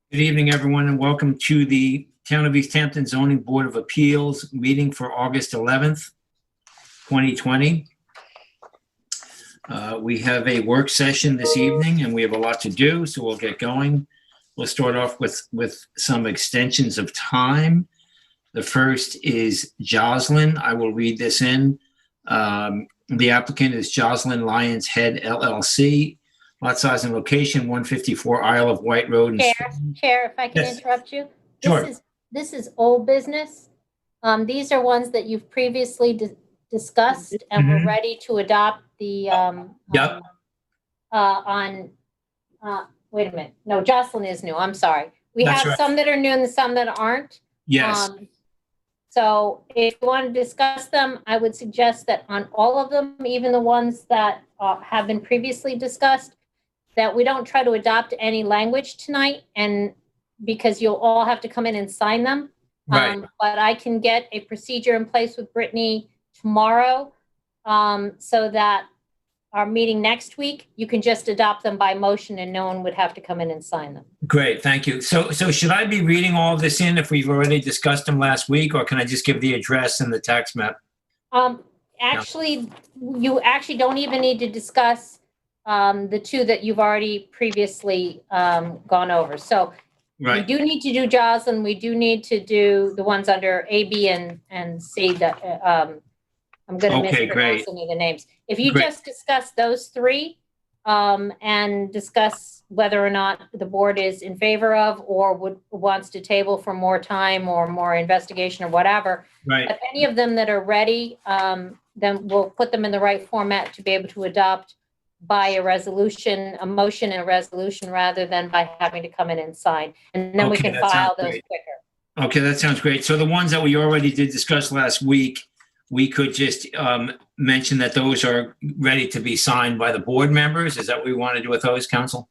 Good evening, everyone, and welcome to the Town of East Hampton Zoning Board of Appeals meeting for August 11th, 2020. We have a work session this evening, and we have a lot to do, so we'll get going. We'll start off with some extensions of time. The first is Jocelyn. I will read this in. The applicant is Jocelyn Lyons Head LLC. Lot size and location, 154 Isle of Wight Road. Chair, if I can interrupt you. Sure. This is old business. These are ones that you've previously discussed and we're ready to adopt the, wait a minute. No, Jocelyn is new. I'm sorry. We That's have right. some that are new and some that aren't. Yes. So if you want to discuss them, I would suggest that on all of them, even the ones that have been previously discussed, that we don't try to adopt any language tonight, and because you'll all have to come in and sign them. Right. But I can get a procedure in place with Brittany tomorrow, so that our meeting next week, you can just adopt them by motion and no one would have to come in and sign them. Great, thank you. So should I be reading all of this in if we've already discussed them last week, or can I just give the address and the tax map? Actually, you actually don't even need to discuss the two that you've already previously gone over. So we do need to do Jocelyn. We do need to do the ones under A, B, and C. That I'm going to mispronounce any of the names. If you just discuss those three and discuss whether or not the board is in favor of or wants to table for more time or more investigation or whatever. Right. If any of them that are ready, then we'll put them in the right format to be able to adopt by a resolution, a motion and a resolution, rather than by having to come in and sign. And then we can file those quicker. Okay, that sounds great. So the ones that we already did discuss last week, we could just mention that those are ready to be signed by the board members. Is that what we want to do with those, Council?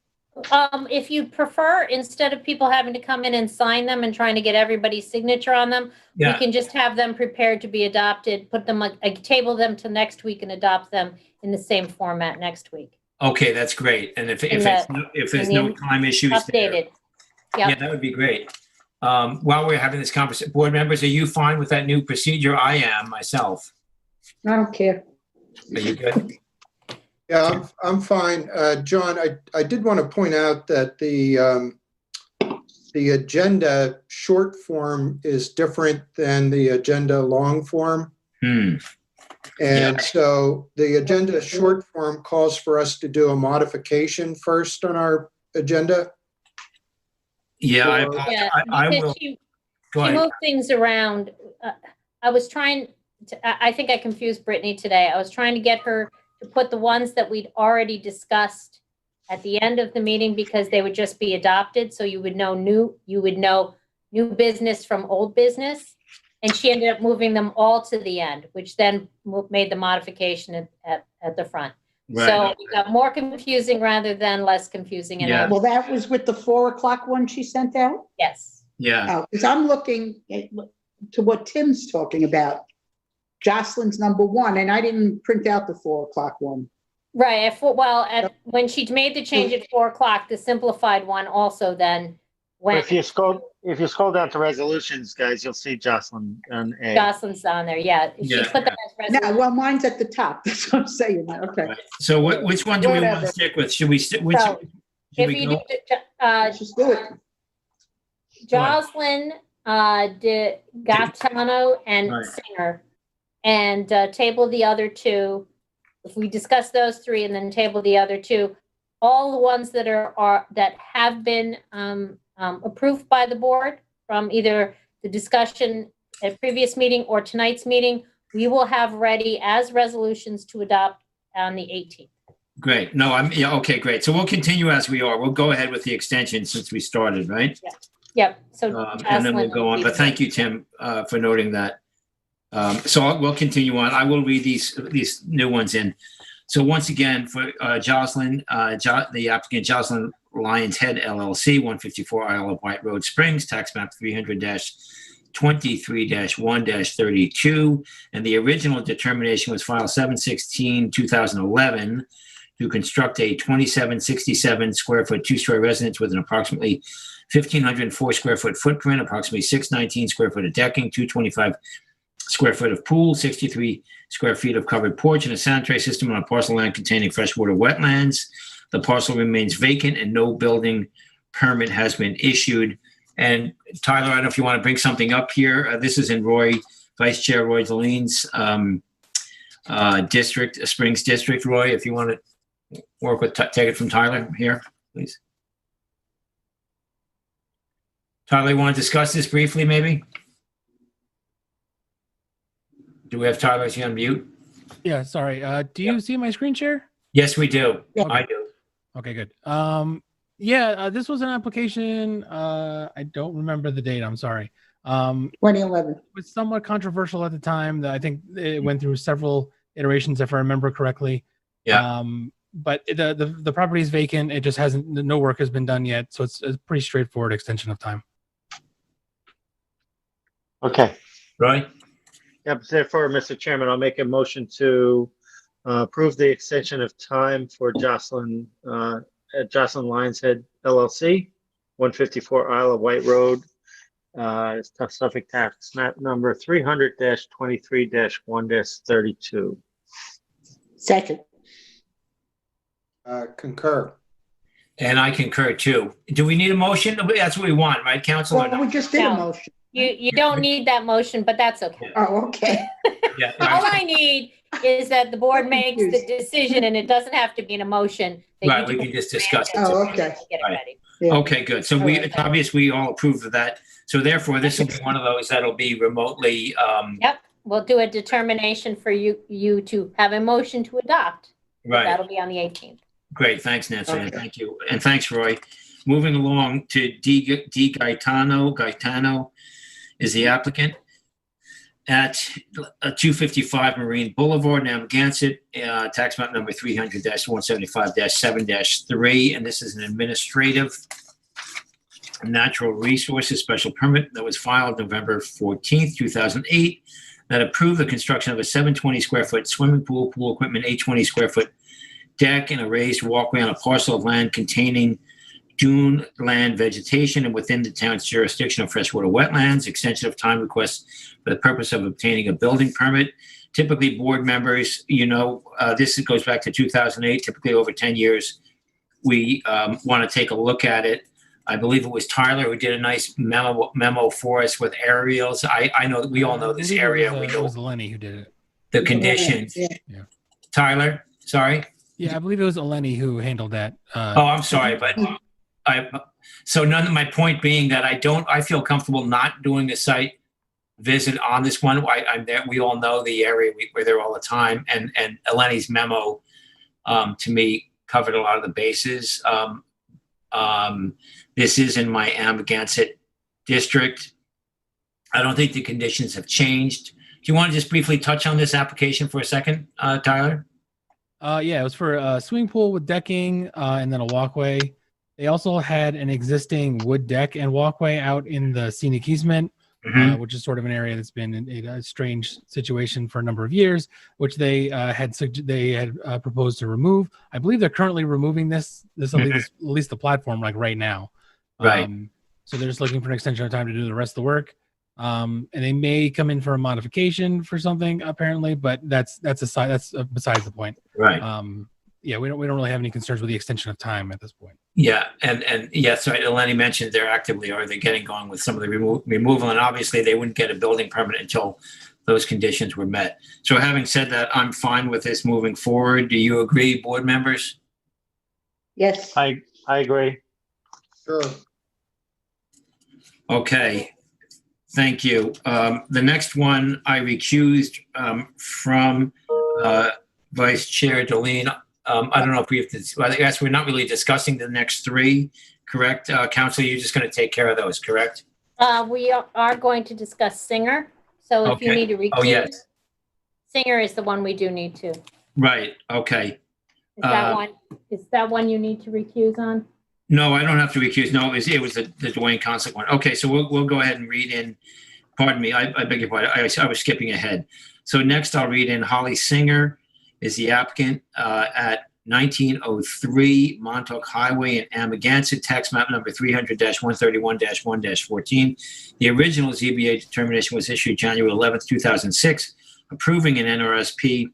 If you prefer, instead of people having to come in and sign them and trying to get everybody's signature on them, we can just have them prepared to be adopted, put them, table them to next week and adopt them in the same format next week. Okay, that's great. And if there's no time issues updated. Yeah, that would be great. While we're having this conversation, board members, are you fine with that new procedure? I am myself. I don't care. Are you good? Yeah, I'm fine. John, I did want to point out that the agenda short form is different than the agenda long form. And so the agenda short form calls for us to do a modification first on our agenda. Yeah, I will. She moved things around. I was trying to, I think I confused Brittany today. I was trying to get her to put the ones that we'd already discussed at the end of the meeting because they would just be adopted. So you would know new business from old business. And she ended up moving them all to the end, which then made the modification at the front. Right. So it got more confusing rather than less confusing. And Well, that was with the 4 o'clock one she sent out? Yes. Yeah. Because I'm looking to what Tim's talking about. Jocelyn's number 1, and I didn't print out the 4 o'clock one. Right. When she made the change at 4 o'clock, the simplified one also then went. If you scroll down to resolutions, guys, you'll see Jocelyn and A. Jocelyn's on there. Yeah. She put them as resolutions. No, well, mine's at the top. That's what I'm saying. Okay. Right. So which one do we want to stick with? Should we stick? Just do it. Jocelyn, Gaetano, and Singer, and table the other 2. If we discuss those 3 and then table the other 2, all the ones that that have been approved by the board from either the discussion at previous meeting or tonight's meeting, we will have ready as resolutions to adopt on the 18th. Great. No, okay, great. So we'll continue as we are. We'll go ahead with the extension since we started, right? Yeah. Yep. So and then we'll go on. But thank you, Tim, for noting that. So we'll continue on. I will read these new ones in. So once again, for Jocelyn, the applicant Jocelyn Lyons Head LLC, 154 Isle of Wight Road Springs, tax map 300-23-1-32, and the original determination was filed 7/16/2011 to construct a 2767 square foot 2-story residence with an approximately 1,504 square foot footprint, approximately 619 square foot of decking, 225 square foot of pool, 63 square feet of covered porch, and a sanitary system on a parcel of land containing freshwater wetlands. The parcel remains vacant and no building permit has been issued. And Tyler, I don't know if you want to bring something up here. This is in Vice Chair Roy Delene's district, Springs District. Roy, if you want to work with, take it from Tyler here, please. Tyler, you want to discuss this briefly, maybe? Do we have Tyler? Is he on mute? Yeah, sorry. Do you see my screen share? Yes, we do. Okay. I do. Okay, good. This was an application. I don't remember the date. I'm sorry. 2011. It was somewhat controversial at the time. I think it went through several iterations, if I remember correctly. Yeah. But the property is vacant. It just hasn't. No work has been done yet, so it's a pretty straightforward extension of time. Okay. Right. Yep, therefore, Mr. Chairman, I'll make a motion to approve the extension of time for Jocelyn Lyons Head LLC, 154 Isle of Wight Road, Suffolk tax map number 300-23-1-32. Second. Concur. And I concur too. Do we need a motion? That's what we want, right, Council? Well, we just did a No. motion. You don't need that motion, but that's okay. Oh, okay. Yeah. All I need is that the board makes the decision and it doesn't have to be an emotion. that you Right, we do can just discuss it. Oh, okay. Get it Right. ready. Yeah. Okay, good. So it's obvious we all approve of that. So therefore, this will be one of those that'll be remotely, Yep, we'll do a determination for you to have a motion to adopt. right. That'll be on the 18th. Great, thanks, Nancy, and Okay. thank you. And thanks, Roy. Moving along to D. Gaetano is the applicant at 255 Marine Boulevard, Narragansett, tax map number 300-175-7-3. And this is an administrative natural resources special permit that was filed November 14th, 2008, that approved the construction of a 720 square foot swimming pool, pool equipment, 820 square foot deck, and a raised walkway on a parcel of land containing dune land vegetation and within the town's jurisdiction of freshwater wetlands. Extension of time requests for the purpose of obtaining a building permit. Typically, board members, this goes back to 2008, typically over 10 years, we want to take a look at it. I believe it was Tyler who did a nice memo for us with aerials. I know that we all know this area. We It know was Eleni who did it. the conditions. Yeah. Tyler, sorry. Yeah, I believe it was Eleni who handled that. I'm sorry, but my point being that I feel comfortable not doing a site visit on this one. I'm there. We all know the area. We're there all the time. And Eleni's memo, to me, covered a lot of the bases. This is in my Ganset district. I don't think the conditions have changed. Do you want to just briefly touch on this application for a second, Tyler? Yeah, it was for a swimming pool with decking and then a walkway. They also had an existing wood deck and walkway out in the scenic easement, which is sort of an area that's been in a strange situation for a number of years, which they had proposed to remove. I believe they're currently removing this at least the platform, like right now. Right. So they're just looking for an extension of time to do the rest of the work. And they may come in for a modification for something apparently, but that's besides the point. Right. Yeah, we don't really have any concerns with the extension of time at this point. Yeah, and yes, right. Eleni mentioned they're getting going with some of the removal, and obviously they wouldn't get a building permit until those conditions were met. So having said that, I'm fine with this moving forward. Do you agree, board members? Yes. I agree. Sure. Okay, thank you. The next one I recused from Vice Chair Delene. I don't know if we have to, I guess we're not really discussing the next three, correct? Council, you're just going to take care of those, correct? We are going to discuss Singer. So if you Okay. need to recuse, Oh, yes. Singer is the one we do need to. Is Right, okay. that one you need to recuse on? No, I don't have to recuse. No, it was the Dwayne Constant one. Okay, so we'll go ahead and read in, pardon me, I beg your pardon, I was skipping ahead. So next I'll read in Holly Singer is the applicant at 1903 Montauk Highway in Amagansett, tax map number 300-131-1-14. The original ZBA determination was issued January 11th, 2006, approving an NRSP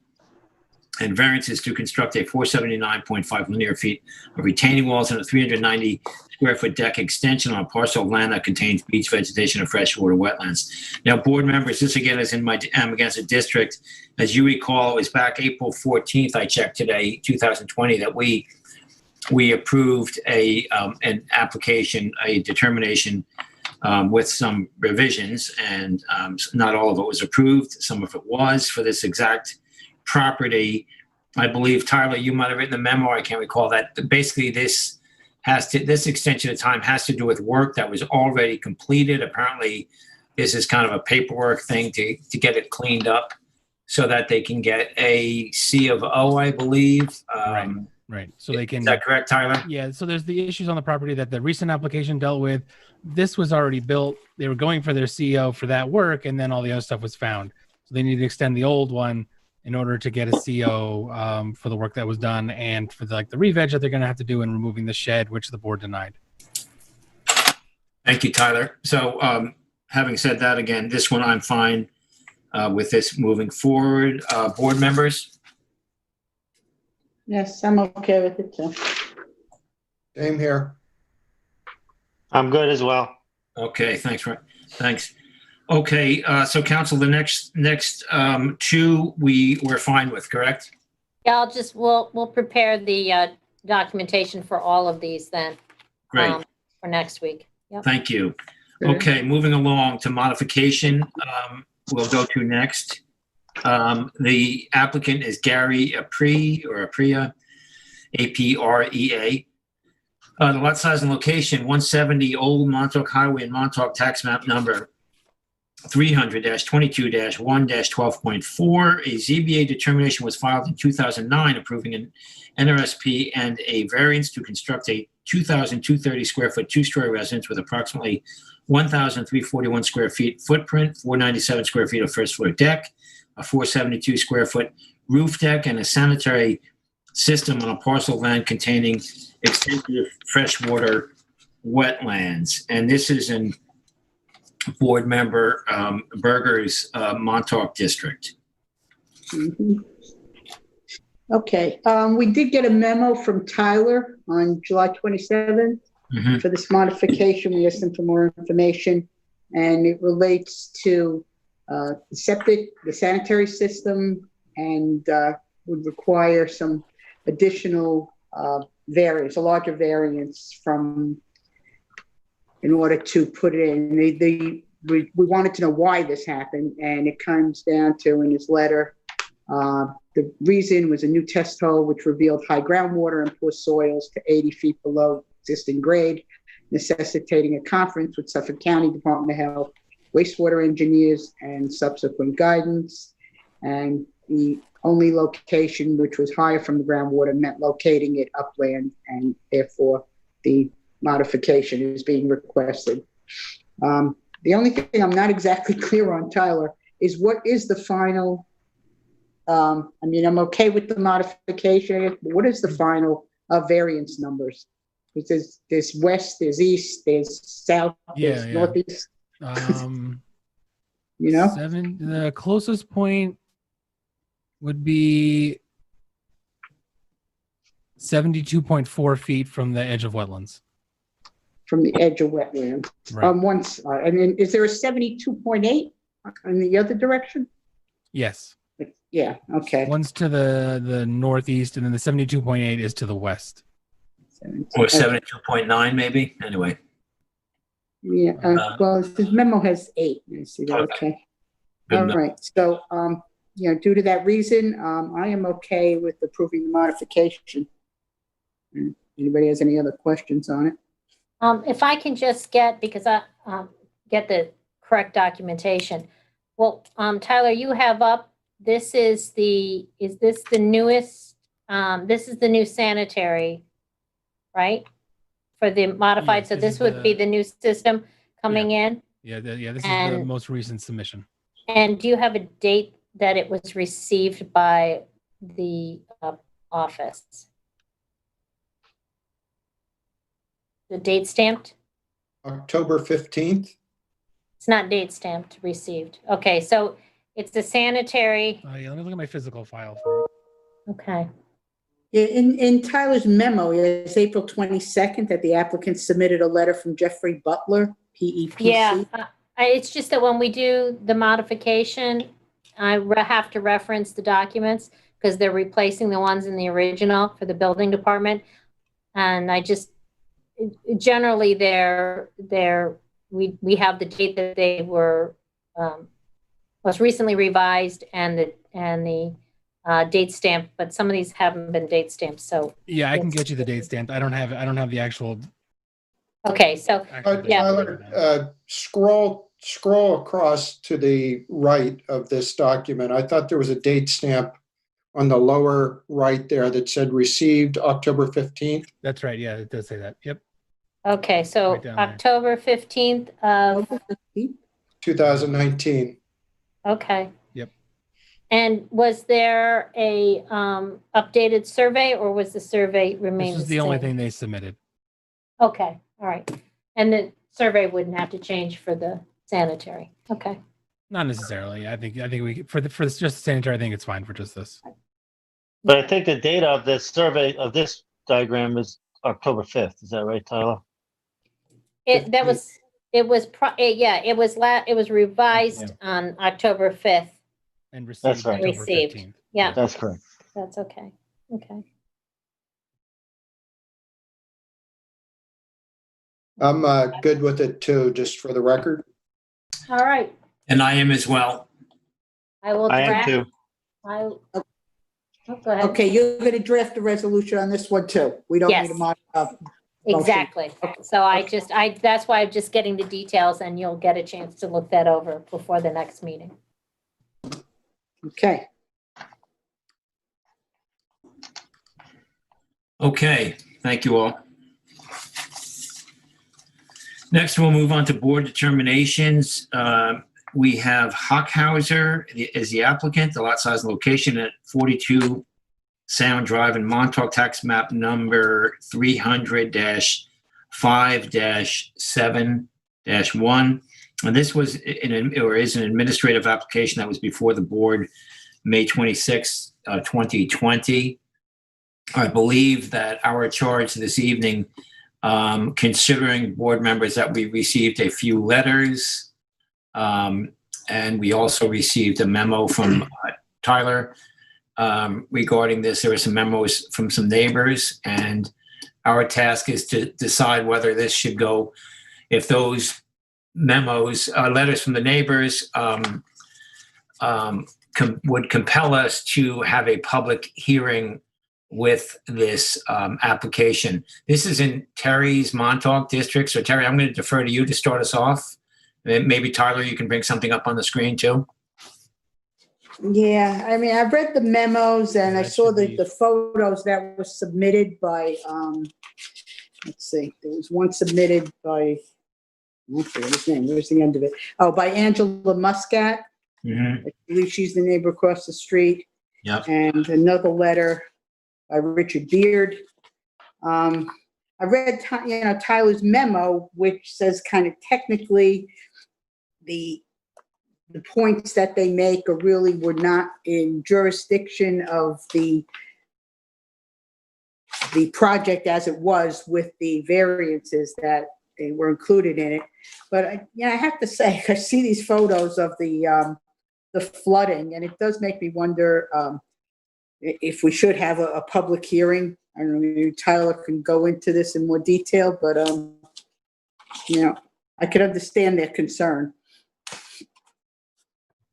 and variances to construct a 479.5 linear feet of retaining walls and a 390 square foot deck extension on a parcel of land that contains beach vegetation and freshwater wetlands. Now, board members, this again is in my Amagansett district. As you recall, it was back April 14th, I checked today, 2020, that we approved an application, a determination with some revisions, and not all of it was approved. Some of it was for this exact property. I believe, Tyler, you might have written the memo. I can't recall that. Basically, this extension of time has to do with work that was already completed. Apparently, this is kind of a paperwork thing to get it cleaned up so that they can get a C of O, I believe. Right. So they can. Is that correct, Tyler? Yeah. So there's the issues on the property that the recent application dealt with. This was already built. They were going for their CO for that work, and then all the other stuff was found. So they need to extend the old one in order to get a CO for the work that was done and for the re-veg that they're going to have to do in removing the shed, which the board denied. Thank you, Tyler. So having said that, again, this one I'm fine with this moving forward. Board members? Yes, I'm okay with it too. Same here. I'm good as well. Okay, thanks. Thanks. Okay, so council, the next two we're fine with, correct? Yeah, we'll prepare the documentation for all of these then. Great. For next week. Yep. Thank you. Okay, moving along to modification. We'll go to next. The applicant is Gary Aprea, A-P-R-E-A. The lot size and location, 170 Old Montauk Highway in Montauk, tax map number 300-22-1-12.4. A ZBA determination was filed in 2009 approving an NRSP and a variance to construct a 2,230 square foot two-story residence with approximately 1,341 square feet footprint, 497 square feet of first floor deck, a 472 square foot roof deck, and a sanitary system on a parcel of land containing extensive freshwater wetlands. And this is in board member Berger's Montauk district. Mhm. Okay, we did get a memo from Tyler on July 27th for this modification. We asked him for more information, and it relates to the septic, the sanitary system, and would require some additional variance, a larger variance in order to put it in. We wanted to know why this happened, and it comes down to, in his letter, the reason was a new test hole which revealed high groundwater and poor soils to 80 feet below existing grade, necessitating a conference with Suffolk County Department of Health, wastewater engineers, and subsequent guidance. And the only location which was higher from the groundwater meant locating it upland, and therefore the modification is being requested. The only thing I'm not exactly clear on, Tyler, is what is the final, I mean, I'm okay with the modification, but what is the final variance numbers? Because there's west, there's east, there's south, there's northeast. You know? The closest point would be 72.4 feet from the edge of wetlands. From the edge of wetlands, Right. on one side. And then is there a 72.8 in the other direction? Yes. Yeah, okay. One's to the northeast, and then the 72.8 is to the west. Or 72.9 maybe, anyway. Yeah, well, his memo has 8. I see that, okay. Good All enough. right, so, due to that reason, I am okay with approving the modification. Anybody has any other questions on it? If I can just get the correct documentation. Well, Tyler, you have up, is this the newest, this is the new sanitary, right? For the modified, Yes, so this this is would be the new system coming in? Yeah, this is the And- most recent submission. And do you have a date that it was received by the office? the date stamped? October 15th. It's not date stamped, received. Okay, so it's the sanitary, Yeah, let me look at my physical file for it. okay. In Tyler's memo, it's April 22nd that the applicant submitted a letter from Jeffrey Butler, PEPC. Yeah, it's just that when we do the modification, I have to reference the documents because they're replacing the ones in the original for the building department. And I just, generally we have the date that they were, was recently revised and the date stamped, but some of these haven't been date stamped, so. Yeah, I can get you the date stamped. I don't have the actual. Okay, so, yeah. Tyler, scroll across to the right of this document. I thought there was a date stamp on the lower right there that said received October 15th. That's right. Yeah, it does say that. Yep. Okay, so Right down there. October 15th of, 2019. okay. Yep. And was there a updated survey or was the survey remain This the was the only same? thing they submitted. Okay, all right. And the survey wouldn't have to change for the sanitary. Okay. Not necessarily. I think we for just the sanitary, I think it's fine for just this. But I think the date of this survey, of this diagram is October 5th. Is that right, Tyler? It was revised on October 5th. And received That's right. October Received. 15th. Yeah, That's correct. that's okay. Okay. I'm good with it too, just for the record. All right. And I am as well. I will I am draft. too. Oh, go ahead. Okay, you're going to draft a resolution on this one too. We don't need Yes. a motion. Exactly. So that's why I'm just getting the details and you'll get a chance to look that over before the next meeting. Okay. Okay, thank you all. Next, we'll move on to board determinations. We have Hockhauser as the applicant, the lot size and location at 42 Sound Drive in Montauk, tax map number 300-5-7-1. And this was is an administrative application that was before the board May 26, 2020. I believe that our charge this evening, considering board members, that we received a few letters, and we also received a memo from Tyler regarding this. There were some memos from some neighbors, and our task is to decide whether this should go, if those memos, letters from the neighbors would compel us to have a public hearing with this application. This is in Terry's Montauk district. So Terry, I'm going to defer to you to start us off. And maybe Tyler, you can bring something up on the screen too. Yeah, I mean, I've read the memos and I saw the photos that were submitted by, let's see, there was one submitted by, I forget his name, where's the end of it? Oh, by Angela Muscat. Mm-hmm. I believe she's the neighbor across the street. Yep. And another letter by Richard Beard. I read, Tyler's memo, which says kind of technically the points that they make are really were not in jurisdiction of the project as it was, with the variances that they were included in it. But I have to say, I see these photos of the flooding, and it does make me wonder if we should have a public hearing. I don't know, maybe Tyler can go into this in more detail, but I could understand their concern.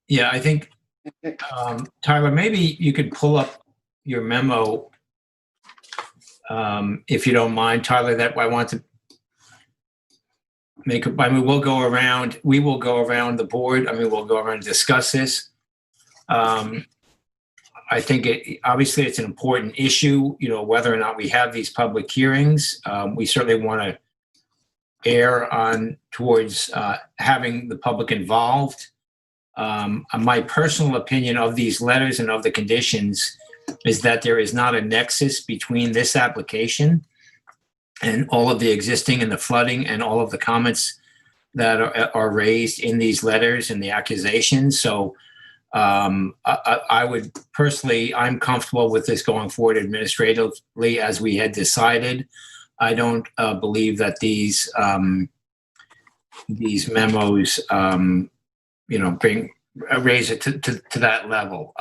Yeah, I think, Tyler, maybe you could pull up your memo, if you don't mind, Tyler, that I want to make, we will go around the board. We'll go around and discuss this. I think obviously it's an important issue, whether or not we have these public hearings. We certainly want to err towards having the public involved. My personal opinion of these letters and of the conditions is that there is not a nexus between this application and all of the existing and the flooding and all of the comments that are raised in these letters and the accusations. So I would personally, I'm comfortable with this going forward administratively as we had decided. I don't believe that these memos, raise it to that level.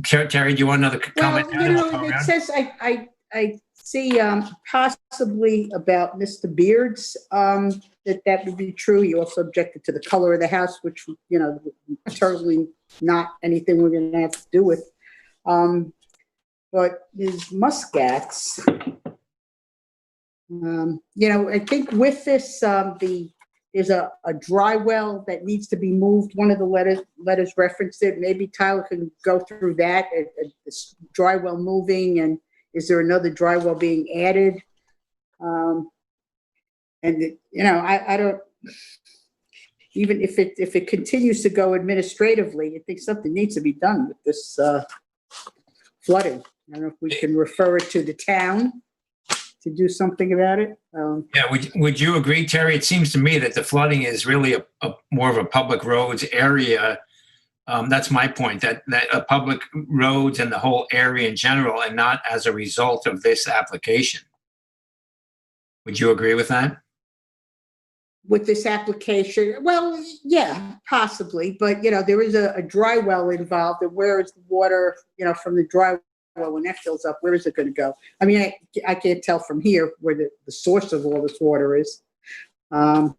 Terry, do you want another comment? Well, it says I see possibly about Mr. Beard's that would be true. He also objected to the color of the house, which totally not anything we're going to have to do with. But his muscats, I think with this, there's a dry well that needs to be moved. One of the letters referenced it. Maybe Tyler can go through that, this dry well moving, and is there another dry well being added? I don't, even if it continues to go administratively, I think something needs to be done with this flooding. I don't know if we can refer it to the town to do something about it. Yeah, would you agree, Terry? It seems to me that the flooding is really a more of a public roads area. That's my point, that public roads and the whole area in general, and not as a result of this application. Would you agree with that? With this application, well, yeah, possibly, but there is a dry well involved, and where is the water, from the dry well, when that fills up, where is it going to go? I mean, I can't tell from here where the source of all this water is. I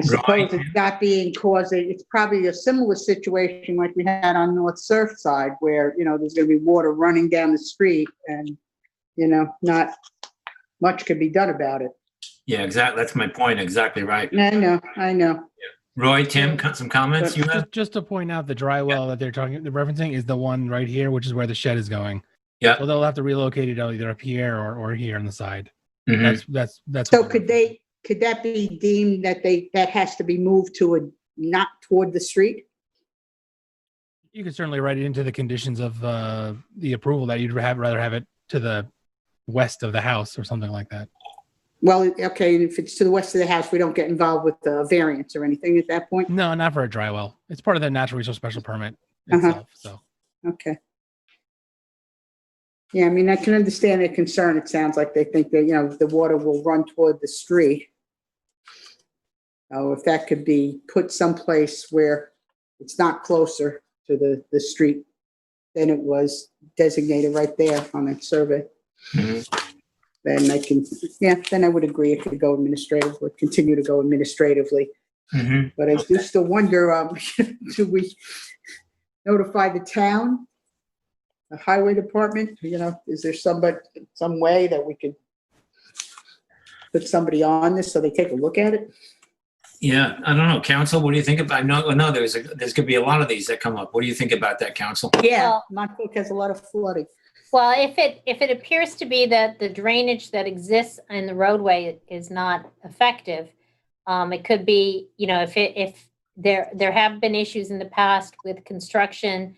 suppose it's not being caused. It's probably a similar situation like we had on North Surf side, where there's going to be water running down the street, and not much can be done about it. Yeah, exactly. That's my point. Exactly right. I know. Roy, Tim, some comments you have? Just to point out, the dry well that they're referencing is the one right here, which is where the shed is going. Yeah. So they'll have to relocate it either up here or here on the side. Mm-hmm. That's. So could that be deemed that has to be moved to not toward the street? You could certainly write it into the conditions of the approval that you'd rather have it to the west of the house or something like that. Well, okay, if it's to the west of the house, we don't get involved with the variance or anything at that point? No, not for a dry well. It's part of the natural resource special permit itself. So. Okay. Yeah, I mean, I can understand their concern. It sounds like they think that, the water will run toward the street. Oh, if that could be put someplace where it's not closer to the street than it was designated right there on that survey. Mm-hmm. Then I would agree it could go administratively, continue to go administratively. Mm-hmm. But I do still wonder, do we notify the town, the highway department? Is there some way that we could put somebody on this so they take a look at it? Yeah, I don't know. Council, what do you think about? No, there's going to be a lot of these that come up. What do you think about that, Council? Yeah, Montauk has a lot of flooding. Well, if it appears to be that the drainage that exists in the roadway is not effective, it could be, if there have been issues in the past with construction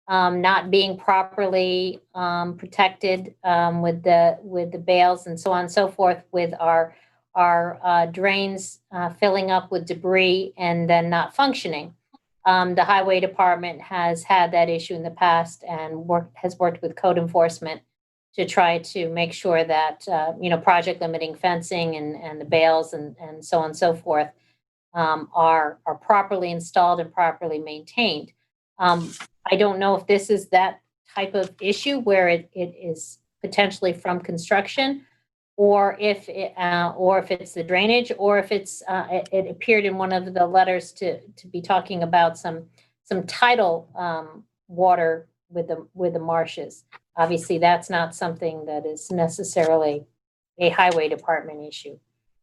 not being properly protected with the bales and so on and so forth, with our drains filling up with debris and then not functioning. The highway department has had that issue in the past and has worked with code enforcement to try to make sure that, project limiting fencing and the bales and so on and so forth are properly installed and properly maintained. I don't know if this is that type of issue where it is potentially from construction, or if it's the drainage, or if it's it appeared in one of the letters to be talking about some tidal water with the marshes. Obviously, that's not something that is necessarily a highway department issue.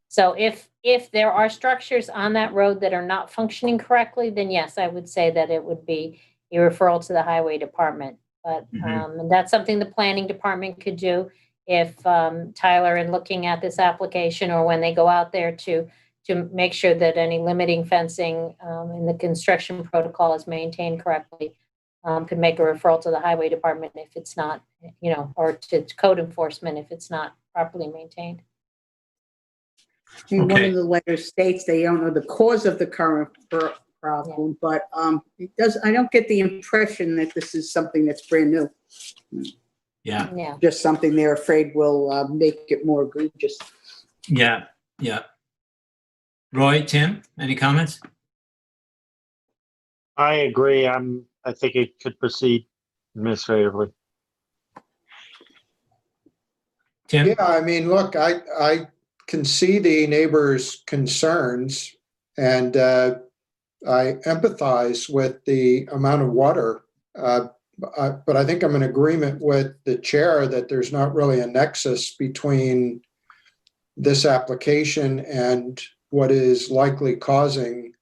So if there are structures on that road that are not functioning correctly, then yes, I would say that it would be a referral to the highway department. But and that's something the planning department could do if Tyler, in looking at this application, or when they go out there to make sure that any limiting fencing in the construction protocol is maintained correctly, could make a referral to the highway department if it's not, or to code enforcement if it's not properly maintained. One Okay. of the letters states they don't know the cause of the current problem, but I don't get the impression that this is something that's brand new. Yeah. Yeah. Just something they're afraid will make it more egregious. Yeah. Yeah. Roy, Tim, any comments? I agree. I think it could proceed administratively. Tim? Yeah, I mean, look, I can see the neighbors' concerns, and I empathize with the amount of water. But I think I'm in agreement with the chair that there's not really a nexus between this application and what is likely causing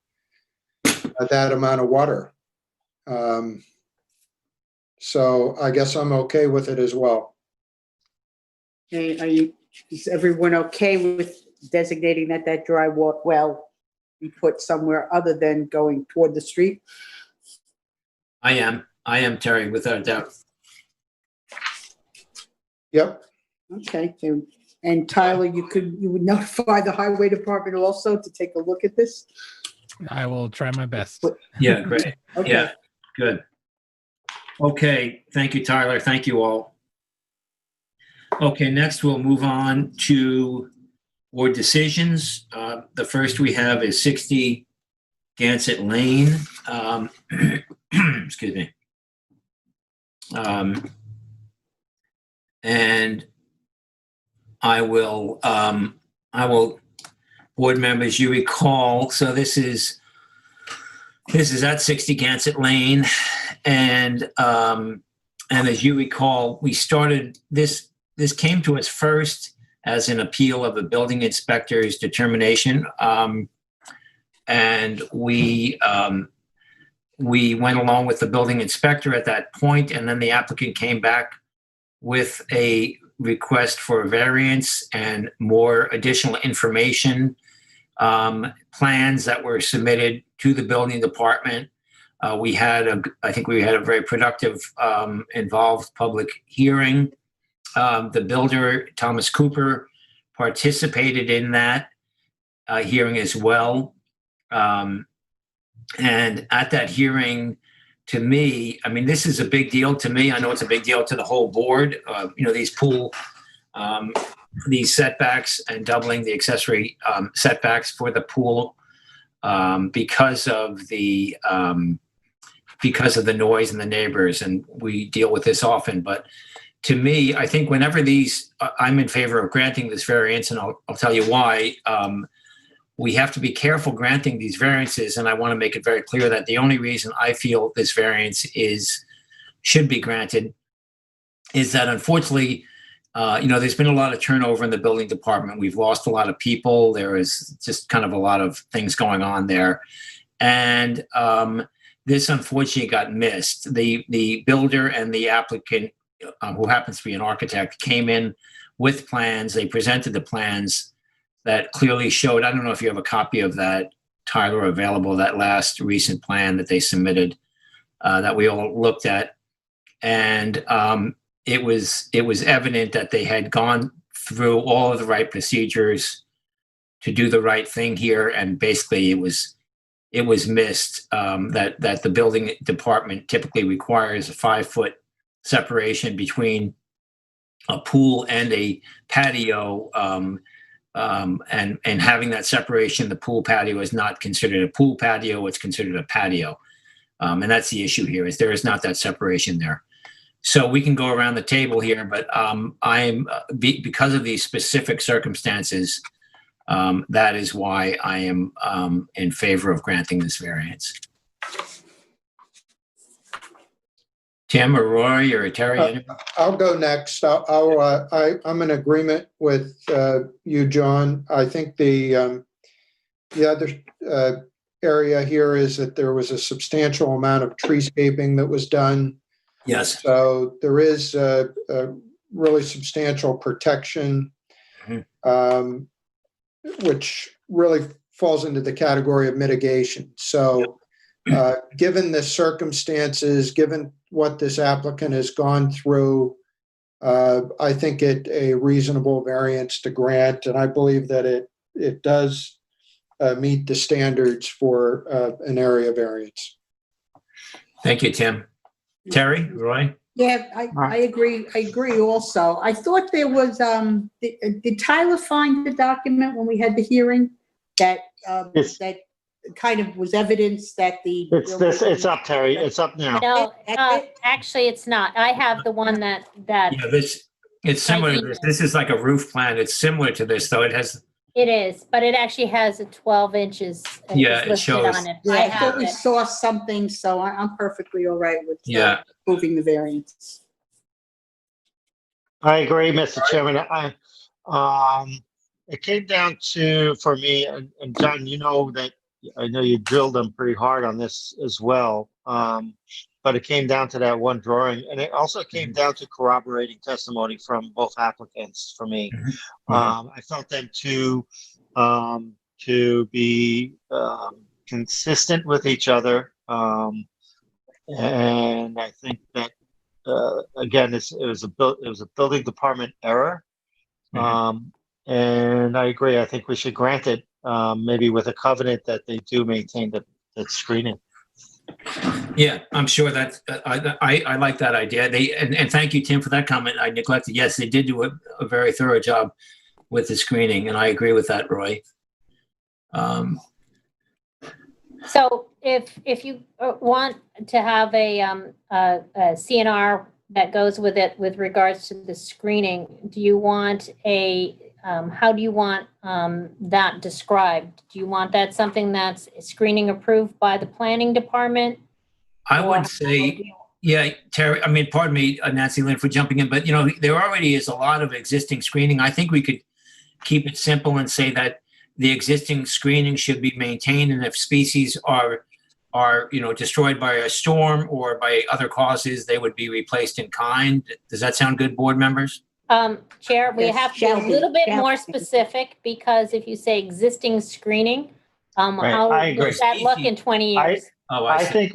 that amount of water. So I guess I'm okay with it as well. Okay, is everyone okay with designating that dry well be put somewhere other than going toward the street? I am, Terry, without a doubt. Yep. Okay, and Tyler, you would notify the highway department also to take a look at this? I will try my best. Yeah, great. Okay. Yeah, good. Okay, thank you, Tyler. Thank you all. Okay, next we'll move on to board decisions. The first we have is 60 Ganset Lane. Excuse me. And I will, board members, you recall, so this is at 60 Ganset Lane. And as you recall, we started this came to us first as an appeal of a building inspector's determination. And we went along with the building inspector at that point, and then the applicant came back with a request for a variance and more additional information, plans that were submitted to the building department. I think we had a very productive, involved public hearing. The builder, Thomas Cooper, participated in that hearing as well. And at that hearing, to me, I mean, this is a big deal to me. I know it's a big deal to the whole board. These setbacks and doubling the accessory setbacks for the pool because of the noise and the neighbors. And we deal with this often. But to me, I think whenever I'm in favor of granting this variance, and I'll tell you why. We have to be careful granting these variances, and I want to make it very clear that the only reason I feel this variance should be granted is that, unfortunately, there's been a lot of turnover in the building department. We've lost a lot of people. There is just kind of a lot of things going on there, and this unfortunately got missed. The builder and the applicant, who happens to be an architect, came in with plans. They presented the plans that clearly showed, I don't know if you have a copy of that, Tyler, available, that last recent plan that they submitted, that we all looked at. And it was evident that they had gone through all of the right procedures to do the right thing here. And basically it was missed, that the building department typically requires a 5-foot separation between a pool and a patio, and having that separation. The pool patio is not considered a pool patio, it's considered a patio. And that's the issue here, is there is not that separation there. So we can go around the table here, but because of these specific circumstances, that is why I am in favor of granting this variance. Tim or Roy or Terry? I'll go next. I'm in agreement with you, John. I think the other area here is that there was a substantial amount of treescaping that was done. Yes. So there is a really substantial protection, which really falls into the category of mitigation. So Given the circumstances, given what this applicant has gone through, I think it a reasonable variance to grant, and I believe that it does meet the standards for an area variance. Thank you, Tim. Terry, Roy? Yeah, I agree. I agree also. I thought there was, did Tyler find the document when we had the hearing that, Yes. that kind of was evidence that the. It's up, Terry. It's up now. No, That's it? actually, it's not. I have the one that, Yeah, it's similar to this. This is like a roof plan. It's similar to this, though. It has, it is, but it actually has a 12 inches. Yeah, is it listed shows. on it. Yeah, I I have thought we it. saw something, so I'm perfectly all right with yeah. approving the variance. I agree, Mr. Chairman. It came down to, for me, and John, you know that, I know you drilled them pretty hard on this as well. But it came down to that one drawing, and it also came down to corroborating testimony from both applicants for me. I felt them to be consistent with each other. And I think that, again, it was a building department error. And I agree. I think we should grant it, maybe with a covenant that they do maintain that screening. Yeah, I'm sure that I like that idea. And thank you, Tim, for that comment. I neglected. Yes, they did do a very thorough job with the screening, and I agree with that, Roy. So if you want to have a CNR that goes with it with regards to the screening, do you want how do you want that described? Do you want that something that's screening approved by the planning department? I would say, yeah, Terry, I mean, pardon me, Nancy Lynn, for jumping in, but there already is a lot of existing screening. I think we could keep it simple and say that the existing screening should be maintained, and if species are destroyed by a storm or by other causes, they would be replaced in kind. Does that sound good, board members? Chair, we Yes, have to be a shall be, little bit shall more be. specific, because if you say existing screening, Right, how I agree. does that look in 20 years? Oh, I see.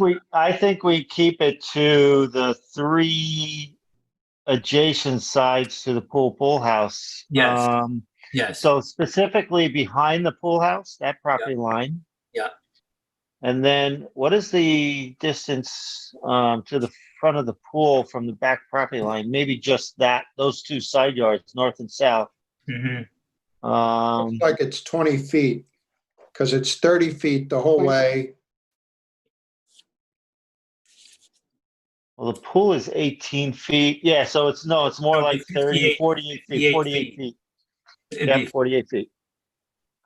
think we keep it to the 3 adjacent sides to the pool house. Yes. Yes. So specifically behind the pool house, that property line. Yeah. And then what is the distance to the front of the pool from the back property line? Maybe just those 2 side yards, north and south. Looks like it's 20 feet because it's 30 feet the whole way. Well, the pool is 18 feet. Yeah, so it's more like 30, 48 feet. 48 feet. Yeah, 48 feet.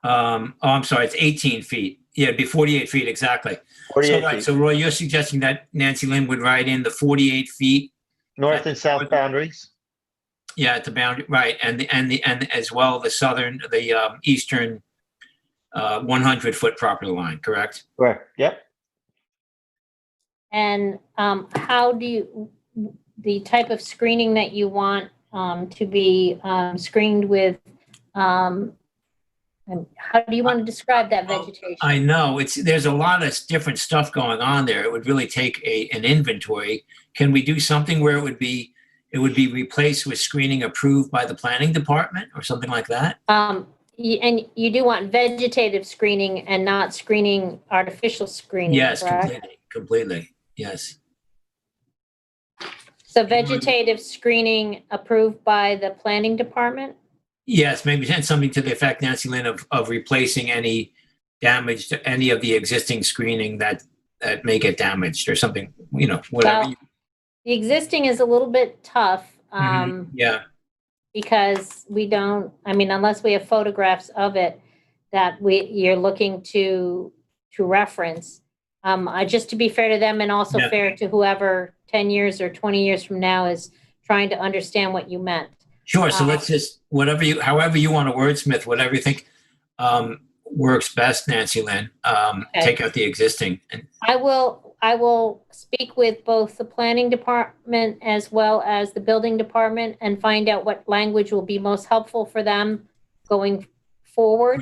I'm sorry, it's 18 feet. Yeah, it'd be 48 feet exactly. 48 feet. So Roy, you're suggesting that Nancy Lynn would write in the 48 feet North and south boundaries. Yeah, at the boundary, right, and as well the eastern 100-foot property line, correct? Correct. Yep. And how do you, the type of screening that you want to be screened with, and how do you want to describe that vegetation? I know there's a lot of different stuff going on there. It would really take an inventory. Can we do something where it would be replaced with screening approved by the planning department or something like that? And you do want vegetative screening and not screening artificial screening, Yes, correct? completely. Yes. So vegetative screening approved by the planning department? Yes, maybe something to the effect, Nancy Lynn, of replacing any damage to any of the existing screening that may get damaged or something, whatever. Well, the existing is a little bit tough. Yeah. Because we don't, unless we have photographs of it that you're looking to reference. Just to be fair to them and also fair to whoever 10 years or 20 years from now is trying to understand what you meant. Sure. So let's just, however you want to wordsmith, whatever you think works best, Nancy Lynn, take out the existing. I will speak with both the planning department as well as the building department and find out what language will be most helpful for them going forward.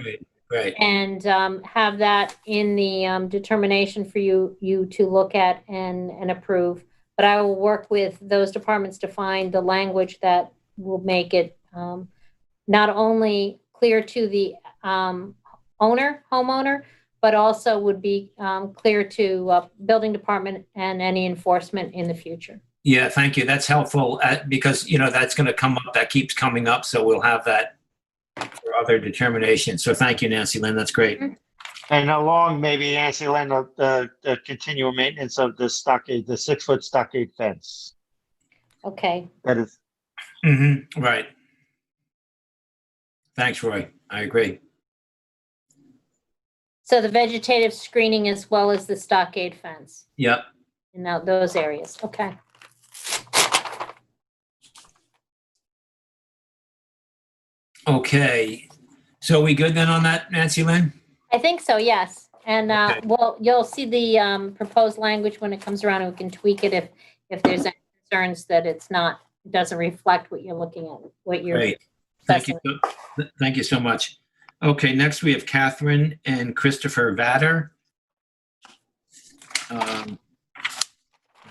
Great. and have that in the determination for you to look at and approve. But I will work with those departments to find the language that will make it not only clear to the homeowner, but also would be clear to building department and any enforcement in the future. Yeah, thank you. That's helpful because, that's going to come up. That keeps coming up. So we'll have that for other determinations. So thank you, Nancy Lynn. That's great. Mhm. And along maybe, Nancy Lynn, the continual maintenance of the stockade, the 6-foot stockade fence. Okay. That is. Right. Thanks, Roy. I agree. So the vegetative screening as well as the stockade fence Yep. in those areas. Okay. Okay. So we good then on that, Nancy Lynn? I think so, yes. And Okay. well, you'll see the proposed language when it comes around, and we can tweak it if there's any concerns that it doesn't reflect what you're looking at, what you're. Great. Thank you. Thank you so much. Okay, next we have Catherine and Christopher Vatter.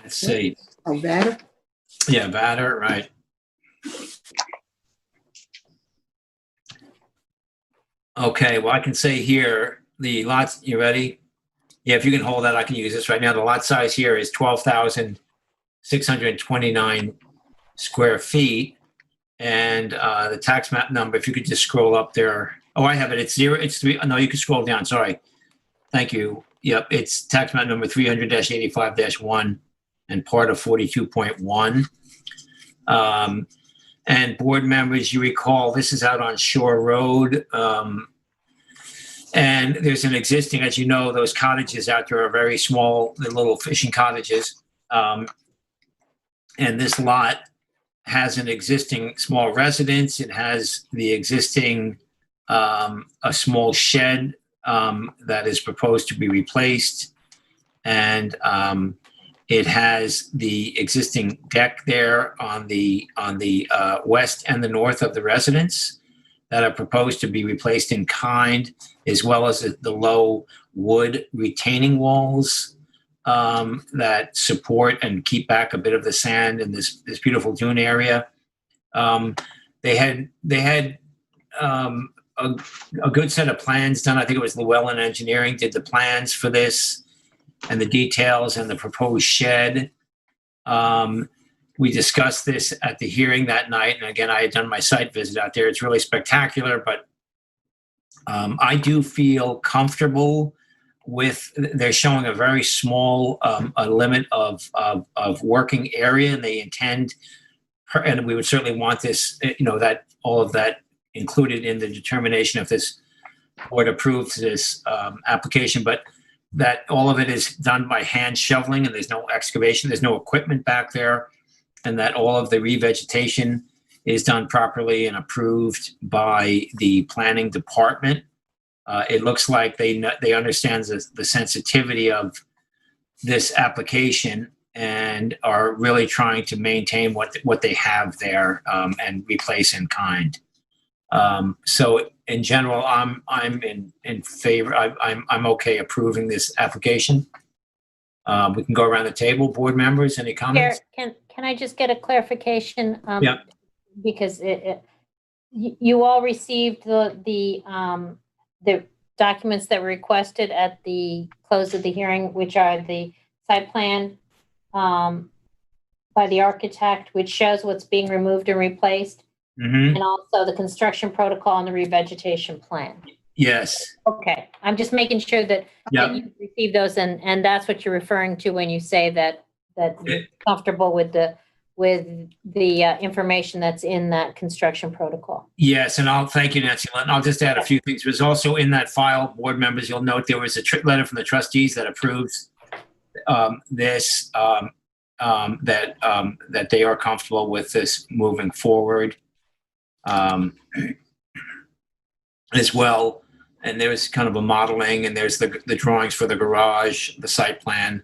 Let's see. Oh, Vatter? Yeah, Vatter, right. Okay, well, I can say here, the lots, you ready? Yeah, if you can hold that, I can use this right now. The lot size here is 12,629 square feet. And the tax map number, if you could just scroll up there. Oh, I have it. It's 3. No, you can scroll down. Sorry. Thank you. Yep. It's tax map number 300-85-1 and part of 42.1. And board members, you recall, this is out on Shore Road. And there's an existing, as you know, those cottages out there are very small, the little fishing cottages. And this lot has an existing small residence. It has the existing, a small shed that is proposed to be replaced. And it has the existing deck there on the west and the north of the residence that are proposed to be replaced in kind, as well as the low wood retaining walls that support and keep back a bit of the sand in this beautiful dune area. They had a good set of plans done. I think it was Llewellyn Engineering did the plans for this and the details and the proposed shed. We discussed this at the hearing that night. And again, I had done my site visit out there. It's really spectacular, but I do feel comfortable with, they're showing a very small a limit of working area, and they intend, and we would certainly want this, that all of that included in the determination if this board approves this application, but that all of it is done by hand shoveling and there's no excavation, there's no equipment back there, and that all of the revegetation is done properly and approved by the planning department. It looks like they understand the sensitivity of this application and are really trying to maintain what they have there and replace in kind. So in general, I'm in favor. I'm okay approving this application. We can go around the table. Board members, any comments? Can I just get a clarification? Yeah. Because you all received the documents that were requested at the close of the hearing, which are the site plan by the architect, which shows what's being removed and replaced, and also the construction protocol and the revegetation plan. Yes. Okay, I'm just making sure that you received those, and that's what you're referring to when you say that you're comfortable with the information that's in that construction protocol. Yes, and I'll thank you, Nancy. I'll just add a few things. There's also in that file, board members, you'll note there was a letter from the trustees that approves this, that they are comfortable with this moving forward as well. And there's kind of a modeling, and there's the drawings for the garage, the site plan.